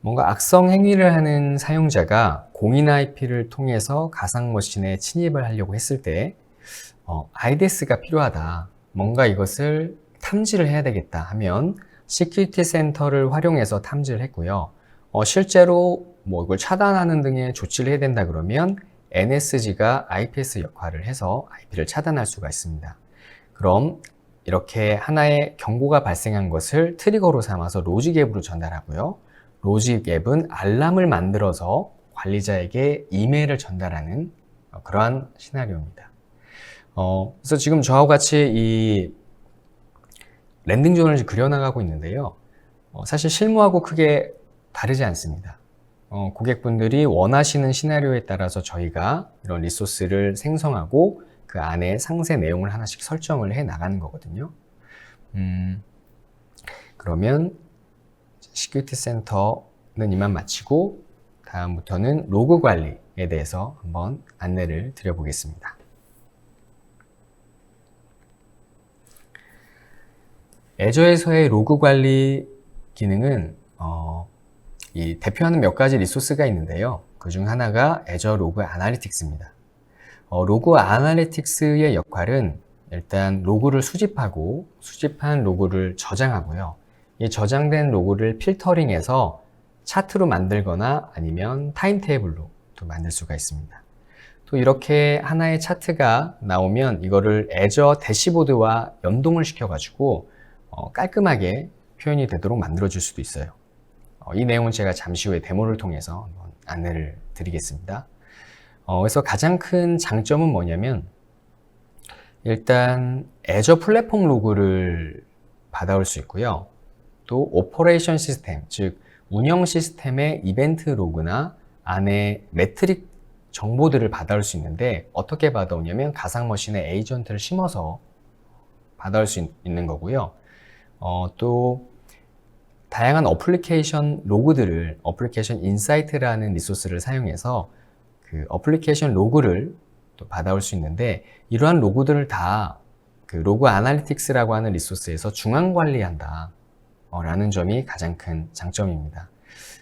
뭔가 악성 행위를 하는 사용자가 공인 IP를 통해서 가상 머신에 침입을 하려고 했을 때 IDS가 필요하다, 뭔가 이것을 탐지를 해야 되겠다 하면 시큐리티 센터를 활용해서 탐지를 했고요. 실제로 뭐 이걸 차단하는 등의 조치를 해야 된다 그러면 NSG가 IPS 역할을 해서 IP를 차단할 수가 있습니다. 그럼 이렇게 하나의 경고가 발생한 것을 트리거로 삼아서 로직 앱으로 전달하고요. 로직 앱은 알람을 만들어서 관리자에게 이메일을 전달하는 그러한 시나리오입니다. 그래서 지금 저와 같이 이 랜딩 존을 그려나가고 있는데요. 사실 실무하고 크게 다르지 않습니다. 고객분들이 원하시는 시나리오에 따라서 저희가 이런 리소스를 생성하고 그 안에 상세 내용을 하나씩 설정을 해 나가는 거거든요. 그러면 시큐리티 센터는 이만 마치고 다음부터는 로그 관리에 대해서 한번 안내를 드려보겠습니다. 애저에서의 로그 관리 기능은 이 대표하는 몇 가지 리소스가 있는데요. 그 중 하나가 애저 로그 아날리틱스입니다. 로그 아날리틱스의 역할은 일단 로그를 수집하고 수집한 로그를 저장하고요. 이 저장된 로그를 필터링해서 차트로 만들거나 아니면 타임테이블로 또 만들 수가 있습니다. 또 이렇게 하나의 차트가 나오면 이거를 애저 대시보드와 연동을 시켜가지고 깔끔하게 표현이 되도록 만들어줄 수도 있어요. 이 내용은 제가 잠시 후에 데모를 통해서 한번 안내를 드리겠습니다. 그래서 가장 큰 장점은 뭐냐면 일단 애저 플랫폼 로그를 받아올 수 있고요. 또 오퍼레이션 시스템, 즉 운영 시스템의 이벤트 로그나 안에 매트릭 정보들을 받아올 수 있는데 어떻게 받아오냐면 가상 머신에 에이전트를 심어서 받아올 수 있는 거고요. 또 다양한 어플리케이션 로그들을 어플리케이션 인사이트라는 리소스를 사용해서 그 어플리케이션 로그를 또 받아올 수 있는데 이러한 로그들을 다 그 로그 아날리틱스라고 하는 리소스에서 중앙 관리한다 라는 점이 가장 큰 장점입니다.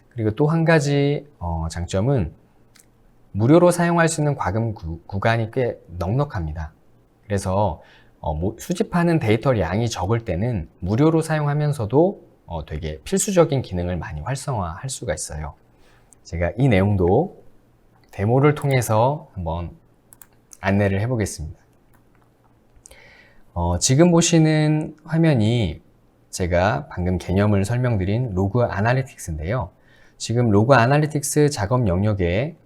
그리고 또 한 가지 장점은 무료로 사용할 수 있는 과금 구간이 꽤 넉넉합니다. 그래서 수집하는 데이터 양이 적을 때는 무료로 사용하면서도 되게 필수적인 기능을 많이 활성화할 수가 있어요. 제가 이 내용도 데모를 통해서 한번 안내를 해보겠습니다. 지금 보시는 화면이 제가 방금 개념을 설명드린 로그 아날리틱스인데요. 지금 로그 아날리틱스 작업 영역에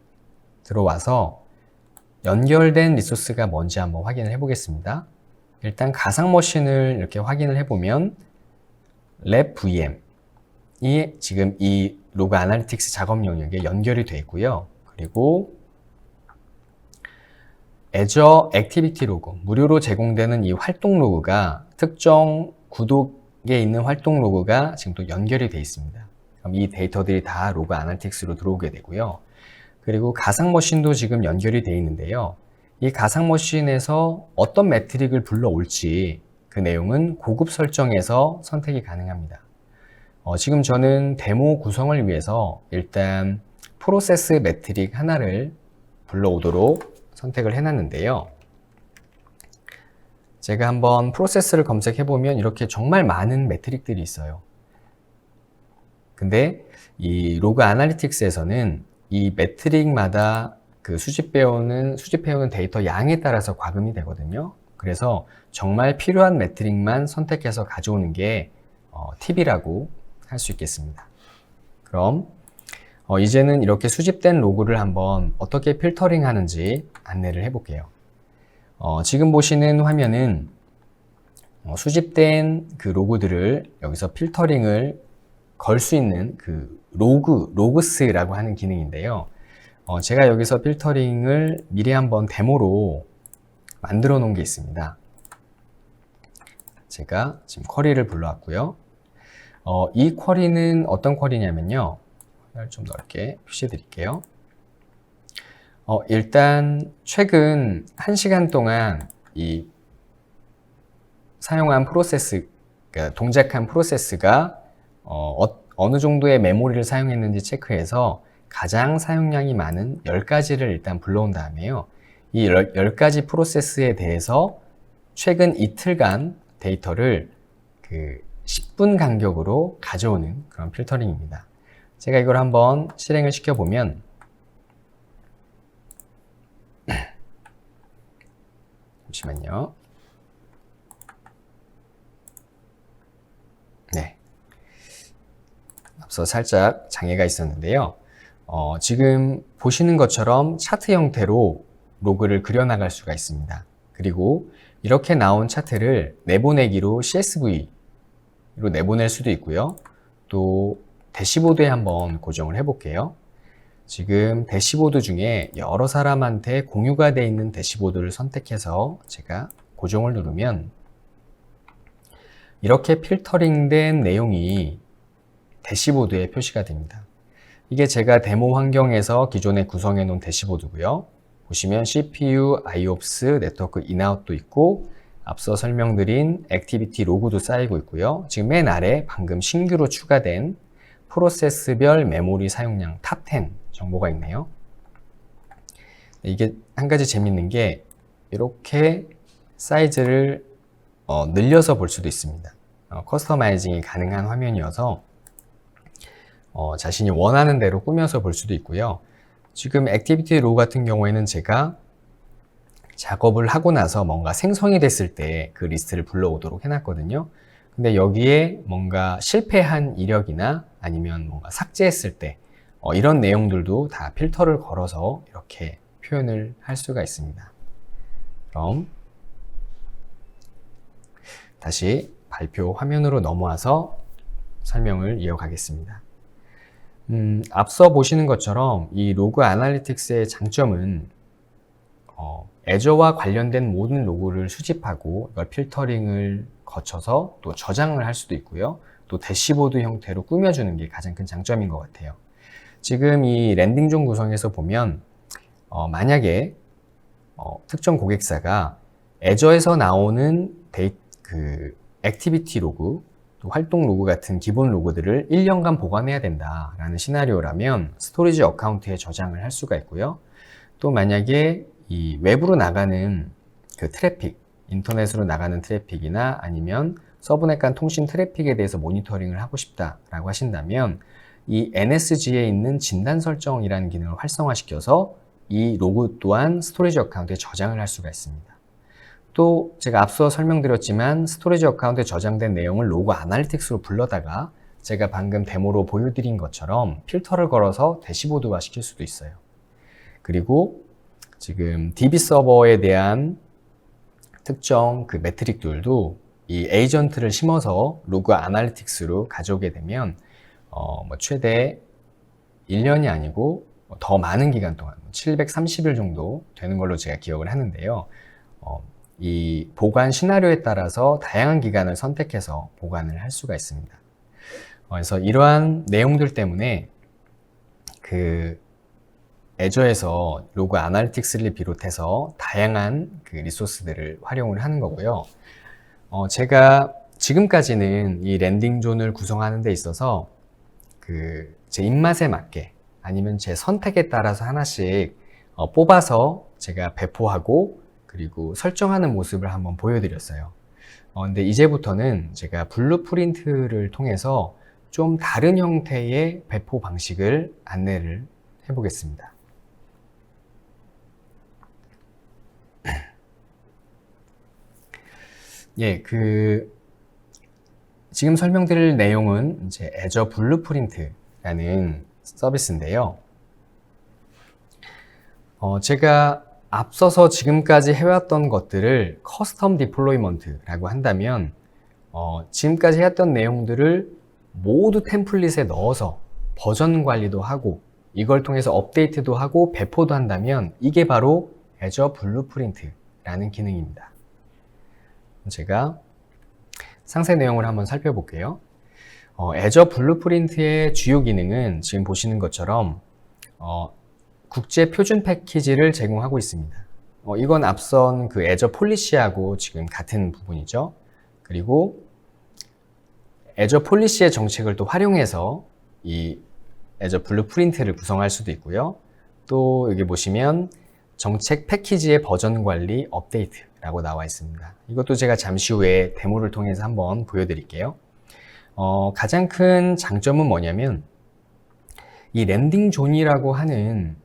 들어와서 연결된 리소스가 뭔지 한번 확인을 해보겠습니다. 일단 가상 머신을 이렇게 확인을 해보면 랩 VM이 지금 이 로그 아날리틱스 작업 영역에 연결이 되어 있고요. 그리고 애저 액티비티 로그, 무료로 제공되는 이 활동 로그가 특정 구독에 있는 활동 로그가 지금 또 연결이 되어 있습니다. 그럼 이 데이터들이 다 로그 아날리틱스로 들어오게 되고요. 그리고 가상 머신도 지금 연결이 되어 있는데요. 이 가상 머신에서 어떤 매트릭을 불러올지 그 내용은 고급 설정에서 선택이 가능합니다. 지금 저는 데모 구성을 위해서 일단 프로세스 매트릭 하나를 불러오도록 선택을 해놨는데요. 제가 한번 프로세스를 검색해보면 이렇게 정말 많은 매트릭들이 있어요. 근데 이 로그 아날리틱스에서는 이 매트릭마다 그 수집해오는 데이터 양에 따라서 과금이 되거든요. 그래서 정말 필요한 매트릭만 선택해서 가져오는 게 팁이라고 할 수 있겠습니다. 그럼 이제는 이렇게 수집된 로그를 한번 어떻게 필터링 하는지 안내를 해볼게요. 지금 보시는 화면은 수집된 그 로그들을 여기서 필터링을 걸 수 있는 그 로그스라고 하는 기능인데요. 제가 여기서 필터링을 미리 한번 데모로 만들어 놓은 게 있습니다. 제가 지금 쿼리를 불러왔고요. 이 쿼리는 어떤 쿼리냐면요. 좀 넓게 표시해 드릴게요. 일단 최근 1시간 동안 이 사용한 프로세스, 그러니까 동작한 프로세스가 어느 정도의 메모리를 사용했는지 체크해서 가장 사용량이 많은 10가지를 일단 불러온 다음에요. 이 10가지 프로세스에 대해서 최근 이틀간 데이터를 그 10분 간격으로 가져오는 그런 필터링입니다. 제가 이걸 한번 실행을 시켜보면 잠시만요. 네. 앞서 살짝 장애가 있었는데요. 지금 보시는 것처럼 차트 형태로 로그를 그려나갈 수가 있습니다. 그리고 이렇게 나온 차트를 내보내기로 CSV로 내보낼 수도 있고요. 또 대시보드에 한번 고정을 해볼게요. 지금 대시보드 중에 여러 사람한테 공유가 되어 있는 대시보드를 선택해서 제가 고정을 누르면 이렇게 필터링된 내용이 대시보드에 표시가 됩니다. 이게 제가 데모 환경에서 기존에 구성해 놓은 대시보드고요. 보시면 CPU, IOPS, 네트워크 인아웃도 있고 앞서 설명드린 액티비티 로그도 쌓이고 있고요. 지금 맨 아래 방금 신규로 추가된 프로세스별 메모리 사용량 탑 10 정보가 있네요. 이게 한 가지 재밌는 게 이렇게 사이즈를 늘려서 볼 수도 있습니다. 커스터마이징이 가능한 화면이어서 자신이 원하는 대로 꾸며서 볼 수도 있고요. 지금 액티비티 로우 같은 경우에는 제가 작업을 하고 나서 뭔가 생성이 됐을 때 그 리스트를 불러오도록 해놨거든요. 근데 여기에 뭔가 실패한 이력이나 아니면 뭔가 삭제했을 때 이런 내용들도 다 필터를 걸어서 이렇게 표현을 할 수가 있습니다. 그럼 다시 발표 화면으로 넘어와서 설명을 이어가겠습니다. 앞서 보시는 것처럼 이 로그 아날리틱스의 장점은 애저와 관련된 모든 로그를 수집하고 이걸 필터링을 거쳐서 또 저장을 할 수도 있고요. 또 대시보드 형태로 꾸며주는 게 가장 큰 장점인 것 같아요. 지금 이 랜딩존 구성에서 보면 만약에 특정 고객사가 애저에서 나오는 액티비티 로그, 또 활동 로그 같은 기본 로그들을 1년간 보관해야 된다라는 시나리오라면 스토리지 어카운트에 저장을 할 수가 있고요. 또 만약에 이 외부로 나가는 그 트래픽, 인터넷으로 나가는 트래픽이나 아니면 서브넷 간 통신 트래픽에 대해서 모니터링을 하고 싶다라고 하신다면 이 NSG에 있는 진단 설정이라는 기능을 활성화시켜서 이 로그 또한 스토리지 어카운트에 저장을 할 수가 있습니다. 또 제가 앞서 설명드렸지만 스토리지 어카운트에 저장된 내용을 로그 아날리틱스로 불러다가 제가 방금 데모로 보여드린 것처럼 필터를 걸어서 대시보드화 시킬 수도 있어요. 그리고 지금 DB 서버에 대한 특정 그 매트릭들도 이 에이전트를 심어서 로그 아날리틱스로 가져오게 되면 최대 1년이 아니고 더 많은 기간 동안 730일 정도 되는 걸로 제가 기억을 하는데요. 이 보관 시나리오에 따라서 다양한 기간을 선택해서 보관을 할 수가 있습니다. 그래서 이러한 내용들 때문에 그 애저에서 로그 아날리틱스를 비롯해서 다양한 그 리소스들을 활용을 하는 거고요. 제가 지금까지는 이 랜딩존을 구성하는 데 있어서 제 입맛에 맞게 아니면 제 선택에 따라서 하나씩 뽑아서 제가 배포하고 그리고 설정하는 모습을 한번 보여드렸어요. 근데 이제부터는 제가 블루프린트를 통해서 좀 다른 형태의 배포 방식을 안내를 해보겠습니다. 예, 지금 설명드릴 내용은 이제 애저 블루프린트라는 서비스인데요. 제가 앞서서 지금까지 해왔던 것들을 커스텀 디플로이먼트라고 한다면 지금까지 해왔던 내용들을 모두 템플릿에 넣어서 버전 관리도 하고 이걸 통해서 업데이트도 하고 배포도 한다면 이게 바로 애저 블루프린트라는 기능입니다. 제가 상세 내용을 한번 살펴볼게요. 애저 블루프린트의 주요 기능은 지금 보시는 것처럼 국제 표준 패키지를 제공하고 있습니다. 이건 앞선 그 애저 폴리시하고 지금 같은 부분이죠. 그리고 애저 폴리시의 정책을 또 활용해서 이 애저 블루프린트를 구성할 수도 있고요. 또 여기 보시면 정책 패키지의 버전 관리 업데이트라고 나와 있습니다. 이것도 제가 잠시 후에 데모를 통해서 한번 보여드릴게요. 가장 큰 장점은 뭐냐면 이 랜딩 존이라고 하는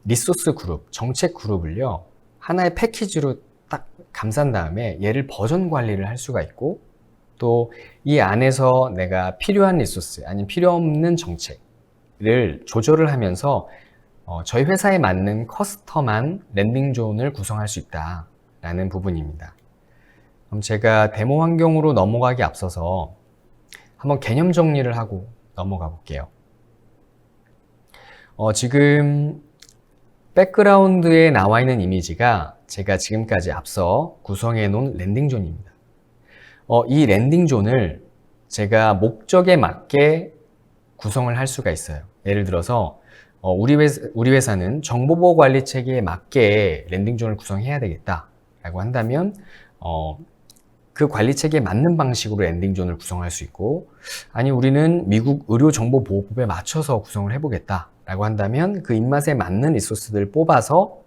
리소스 그룹, 정책 그룹을요 하나의 패키지로 딱 감싼 다음에 얘를 버전 관리를 할 수가 있고 또 이 안에서 내가 필요한 리소스 아니면 필요 없는 정책을 조절을 하면서 저희 회사에 맞는 커스텀한 랜딩 존을 구성할 수 있다라는 부분입니다. 그럼 제가 데모 환경으로 넘어가기 앞서서 한번 개념 정리를 하고 넘어가 볼게요. 지금 백그라운드에 나와 있는 이미지가 제가 지금까지 앞서 구성해 놓은 랜딩 존입니다. 이 랜딩 존을 제가 목적에 맞게 구성을 할 수가 있어요. 예를 들어서 우리 회사는 정보보호 관리 체계에 맞게 랜딩 존을 구성해야 되겠다라고 한다면 그 관리 체계에 맞는 방식으로 랜딩 존을 구성할 수 있고, 아니 우리는 미국 의료정보보호법에 맞춰서 구성을 해보겠다라고 한다면 그 입맛에 맞는 리소스들을 뽑아서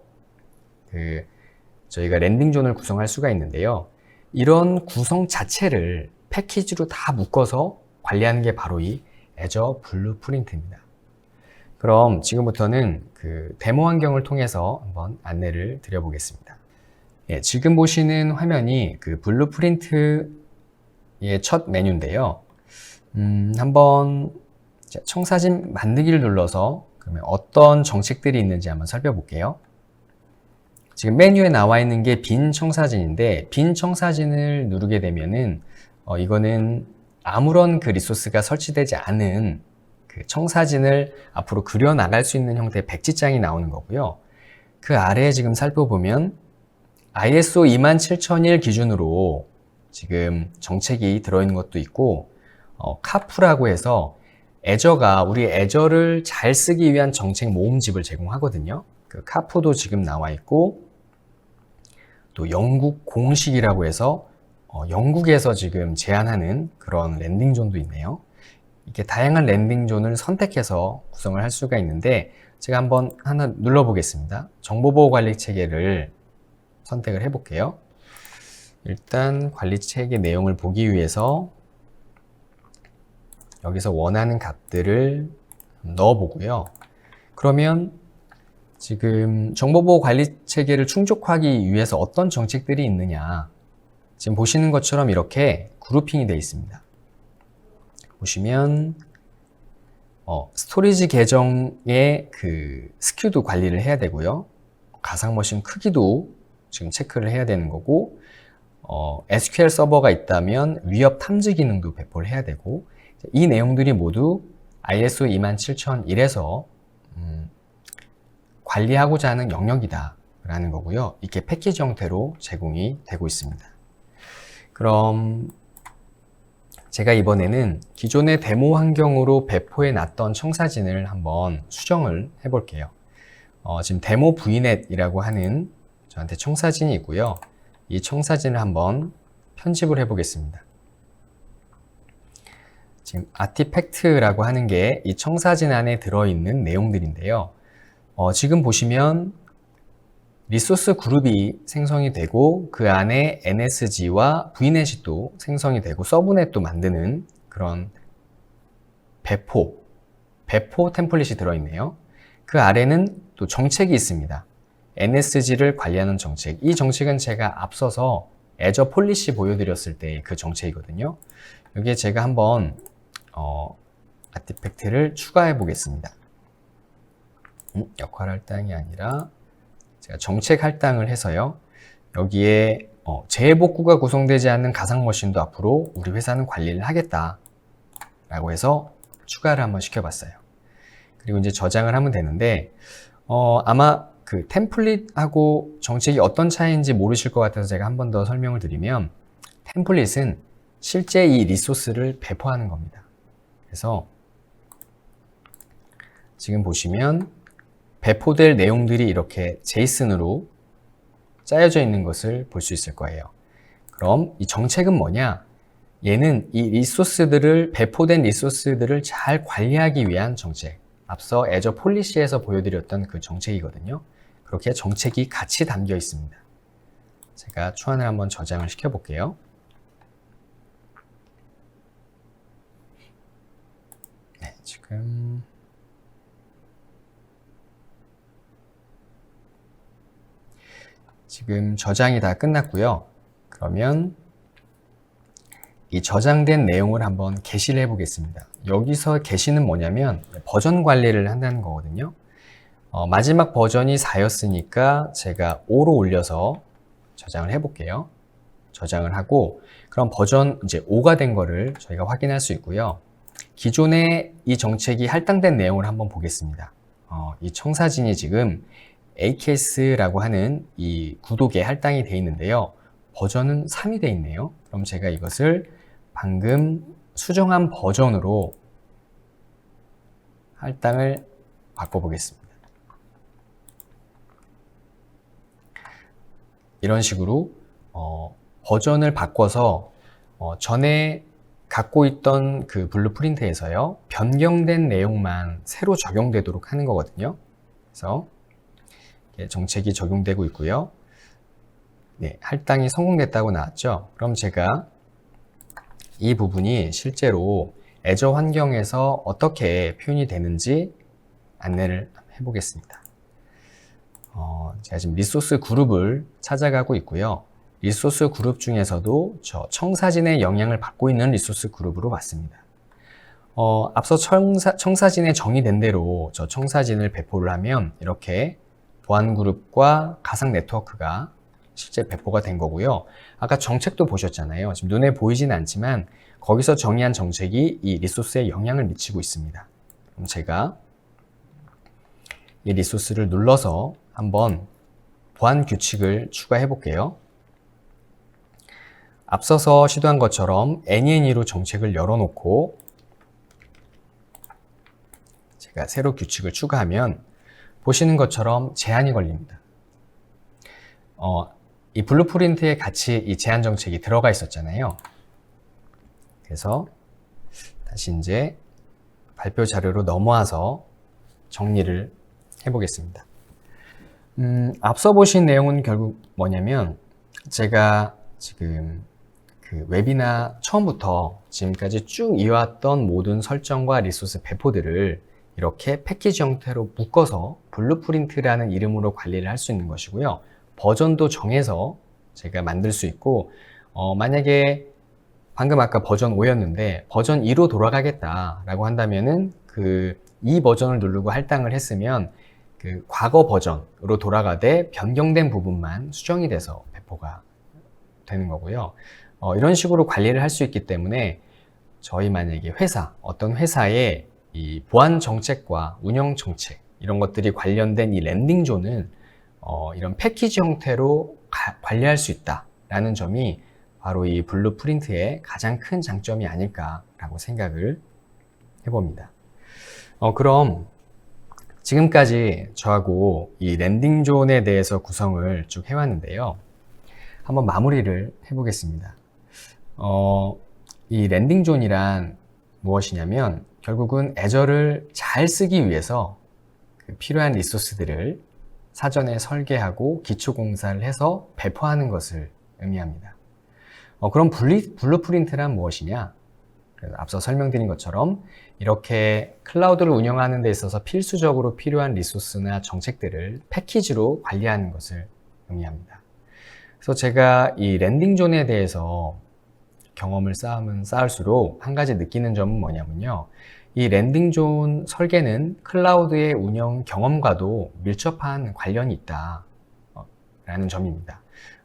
저희가 랜딩 존을 구성할 수가 있는데요. 이런 구성 자체를 패키지로 다 묶어서 관리하는 게 바로 이 애저 블루프린트입니다. 그럼 지금부터는 그 데모 환경을 통해서 한번 안내를 드려보겠습니다. 예, 지금 보시는 화면이 그 블루프린트의 첫 메뉴인데요. 한번 자, 청사진 만들기를 눌러서 그러면 어떤 정책들이 있는지 한번 살펴볼게요. 지금 메뉴에 나와 있는 게 빈 청사진인데, 빈 청사진을 누르게 되면은 이거는 아무런 그 리소스가 설치되지 않은 그 청사진을 앞으로 그려 나갈 수 있는 형태의 백지장이 나오는 거고요. 그 아래에 지금 살펴보면 ISO 27001 기준으로 지금 정책이 들어있는 것도 있고, 카프라고 해서 우리 애저를 잘 쓰기 위한 정책 모음집을 제공하거든요. 그 카프도 지금 나와 있고, 또 영국 공식이라고 해서 영국에서 지금 제안하는 그런 랜딩존도 있네요. 이렇게 다양한 랜딩존을 선택해서 구성을 할 수가 있는데, 제가 한번 하나 눌러보겠습니다. 정보보호관리 체계를 선택을 해볼게요. 일단 관리 체계 내용을 보기 위해서 여기서 원하는 값들을 넣어보고요. 그러면 지금 정보보호 관리 체계를 충족하기 위해서 어떤 정책들이 있느냐. 지금 보시는 것처럼 이렇게 그룹핑이 되어 있습니다. 보시면 스토리지 계정의 그 스큐도 관리를 해야 되고요. 가상 머신 크기도 지금 체크를 해야 되는 거고, SQL 서버가 있다면 위협 탐지 기능도 배포를 해야 되고, 이 내용들이 모두 ISO 27001에서 관리하고자 하는 영역이다 라는 거고요. 이렇게 패키지 형태로 제공이 되고 있습니다. 그럼 제가 이번에는 기존의 데모 환경으로 배포해 놨던 청사진을 한번 수정을 해 볼게요. 지금 데모 vnet이라고 하는 저한테 청사진이 있고요. 이 청사진을 한번 편집을 해 보겠습니다. 지금 아티팩트라고 하는 게 이 청사진 안에 들어있는 내용들인데요. 지금 보시면 리소스 그룹이 생성이 되고 그 안에 NSG와 VNet이 또 생성이 되고 서브넷도 만드는 그런 배포 템플릿이 들어있네요. 그 아래는 또 정책이 있습니다. NSG를 관리하는 정책. 이 정책은 제가 앞서서 애저 폴리시 보여드렸을 때 그 정책이거든요. 여기에 제가 한번 아티팩트를 추가해 보겠습니다. 역할 할당이 아니라 제가 정책 할당을 해서요. 여기에 재복구가 구성되지 않는 가상 머신도 앞으로 우리 회사는 관리를 하겠다 라고 해서 추가를 한번 시켜봤어요. 그리고 이제 저장을 하면 되는데 아마 그 템플릿하고 정책이 어떤 차이인지 모르실 것 같아서 제가 한 번 더 설명을 드리면, 템플릿은 실제 이 리소스를 배포하는 겁니다. 그래서 지금 보시면 배포될 내용들이 이렇게 제이슨으로 짜여져 있는 것을 볼 수 있을 거예요. 그럼 이 정책은 뭐냐? 얘는 이 배포된 리소스들을 잘 관리하기 위한 정책. 앞서 애저 폴리시에서 보여드렸던 그 정책이거든요. 그렇게 정책이 같이 담겨 있습니다. 제가 초안을 한번 저장을 시켜 볼게요. 네, 지금 저장이 다 끝났고요. 그러면 이 저장된 내용을 한번 게시를 해 보겠습니다. 여기서 게시는 뭐냐면 버전 관리를 한다는 거거든요. 마지막 버전이 4였으니까 제가 5로 올려서 저장을 해 볼게요. 저장을 하고, 그럼 버전 이제 5가 된 거를 저희가 확인할 수 있고요. 기존에 이 정책이 할당된 내용을 한번 보겠습니다. 이 청사진이 지금 AKS라고 하는 이 구독에 할당이 되어 있는데요. 버전은 3이 되어 있네요. 그럼 제가 이것을 방금 수정한 버전으로 할당을 바꿔보겠습니다. 이런 식으로 버전을 바꿔서 전에 갖고 있던 그 블루프린트에서요, 변경된 내용만 새로 적용되도록 하는 거거든요. 그래서 정책이 적용되고 있고요. 네, 할당이 성공됐다고 나왔죠. 그럼 제가 이 부분이 실제로 애저 환경에서 어떻게 표현이 되는지 안내를 해보겠습니다. 제가 지금 리소스 그룹을 찾아가고 있고요. 리소스 그룹 중에서도 저 청사진의 영향을 받고 있는 리소스 그룹으로 봤습니다. 앞서 청사진에 정의된 대로 저 청사진을 배포를 하면 이렇게 보안그룹과 가상 네트워크가 실제 배포가 된 거고요. 아까 정책도 보셨잖아요. 지금 눈에 보이진 않지만 거기서 정의한 정책이 이 리소스에 영향을 미치고 있습니다. 그럼 제가 이 리소스를 눌러서 한번 보안 규칙을 추가해 볼게요. 앞서서 시도한 것처럼 NENE로 정책을 열어놓고 제가 새로 규칙을 추가하면 보시는 것처럼 제한이 걸립니다. 이 블루프린트에 같이 이 제한 정책이 들어가 있었잖아요. 그래서 다시 이제 발표 자료로 넘어와서 정리를 해보겠습니다. 앞서 보신 내용은 결국 뭐냐면 제가 지금 그 웹이나 처음부터 지금까지 쭉 이어왔던 모든 설정과 리소스 배포들을 이렇게 패키지 형태로 묶어서 블루프린트라는 이름으로 관리를 할 수 있는 것이고요. 버전도 정해서 제가 만들 수 있고 만약에 방금 아까 버전 5였는데 버전 2로 돌아가겠다라고 한다면은 이 버전을 누르고 할당을 했으면 그 과거 버전으로 돌아가되 변경된 부분만 수정이 돼서 배포가 되는 거고요. 이런 식으로 관리를 할 수 있기 때문에 저희 만약에 어떤 회사의 이 보안 정책과 운영 정책 이런 것들이 관련된 이 랜딩존은 이런 패키지 형태로 관리할 수 있다라는 점이 바로 이 블루프린트의 가장 큰 장점이 아닐까라고 생각을 해봅니다. 그럼 지금까지 저하고 이 랜딩존에 대해서 구성을 쭉 해왔는데요. 한번 마무리를 해보겠습니다. 이 랜딩존이란 무엇이냐면 결국은 애저를 잘 쓰기 위해서 필요한 리소스들을 사전에 설계하고 기초 공사를 해서 배포하는 것을 의미합니다. 그럼 블루프린트란 무엇이냐? 앞서 설명드린 것처럼 이렇게 클라우드를 운영하는 데 있어서 필수적으로 필요한 리소스나 정책들을 패키지로 관리하는 것을 의미합니다. 그래서 제가 이 랜딩존에 대해서 경험을 쌓으면 쌓을수록 한 가지 느끼는 점은 뭐냐면요. 이 랜딩존 설계는 클라우드의 운영 경험과도 밀접한 관련이 있다라는 점입니다.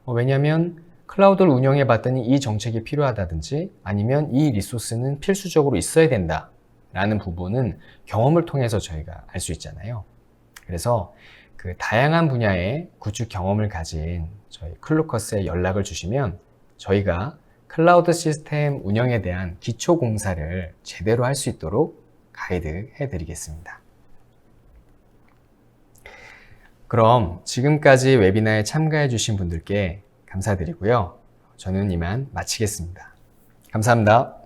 왜냐하면 클라우드를 운영해 봤더니 이 정책이 필요하다든지 아니면 이 리소스는 필수적으로 있어야 된다라는 부분은 경험을 통해서 저희가 알 수 있잖아요. 그래서 그 다양한 분야의 구축 경험을 가진 저희 클루커스에 연락을 주시면 저희가 클라우드 시스템 운영에 대한 기초 공사를 제대로 할 수 있도록 가이드 해드리겠습니다. 그럼 지금까지 웨비나에 참가해 주신 분들께 감사드리고요. 저는 이만 마치겠습니다. 감사합니다.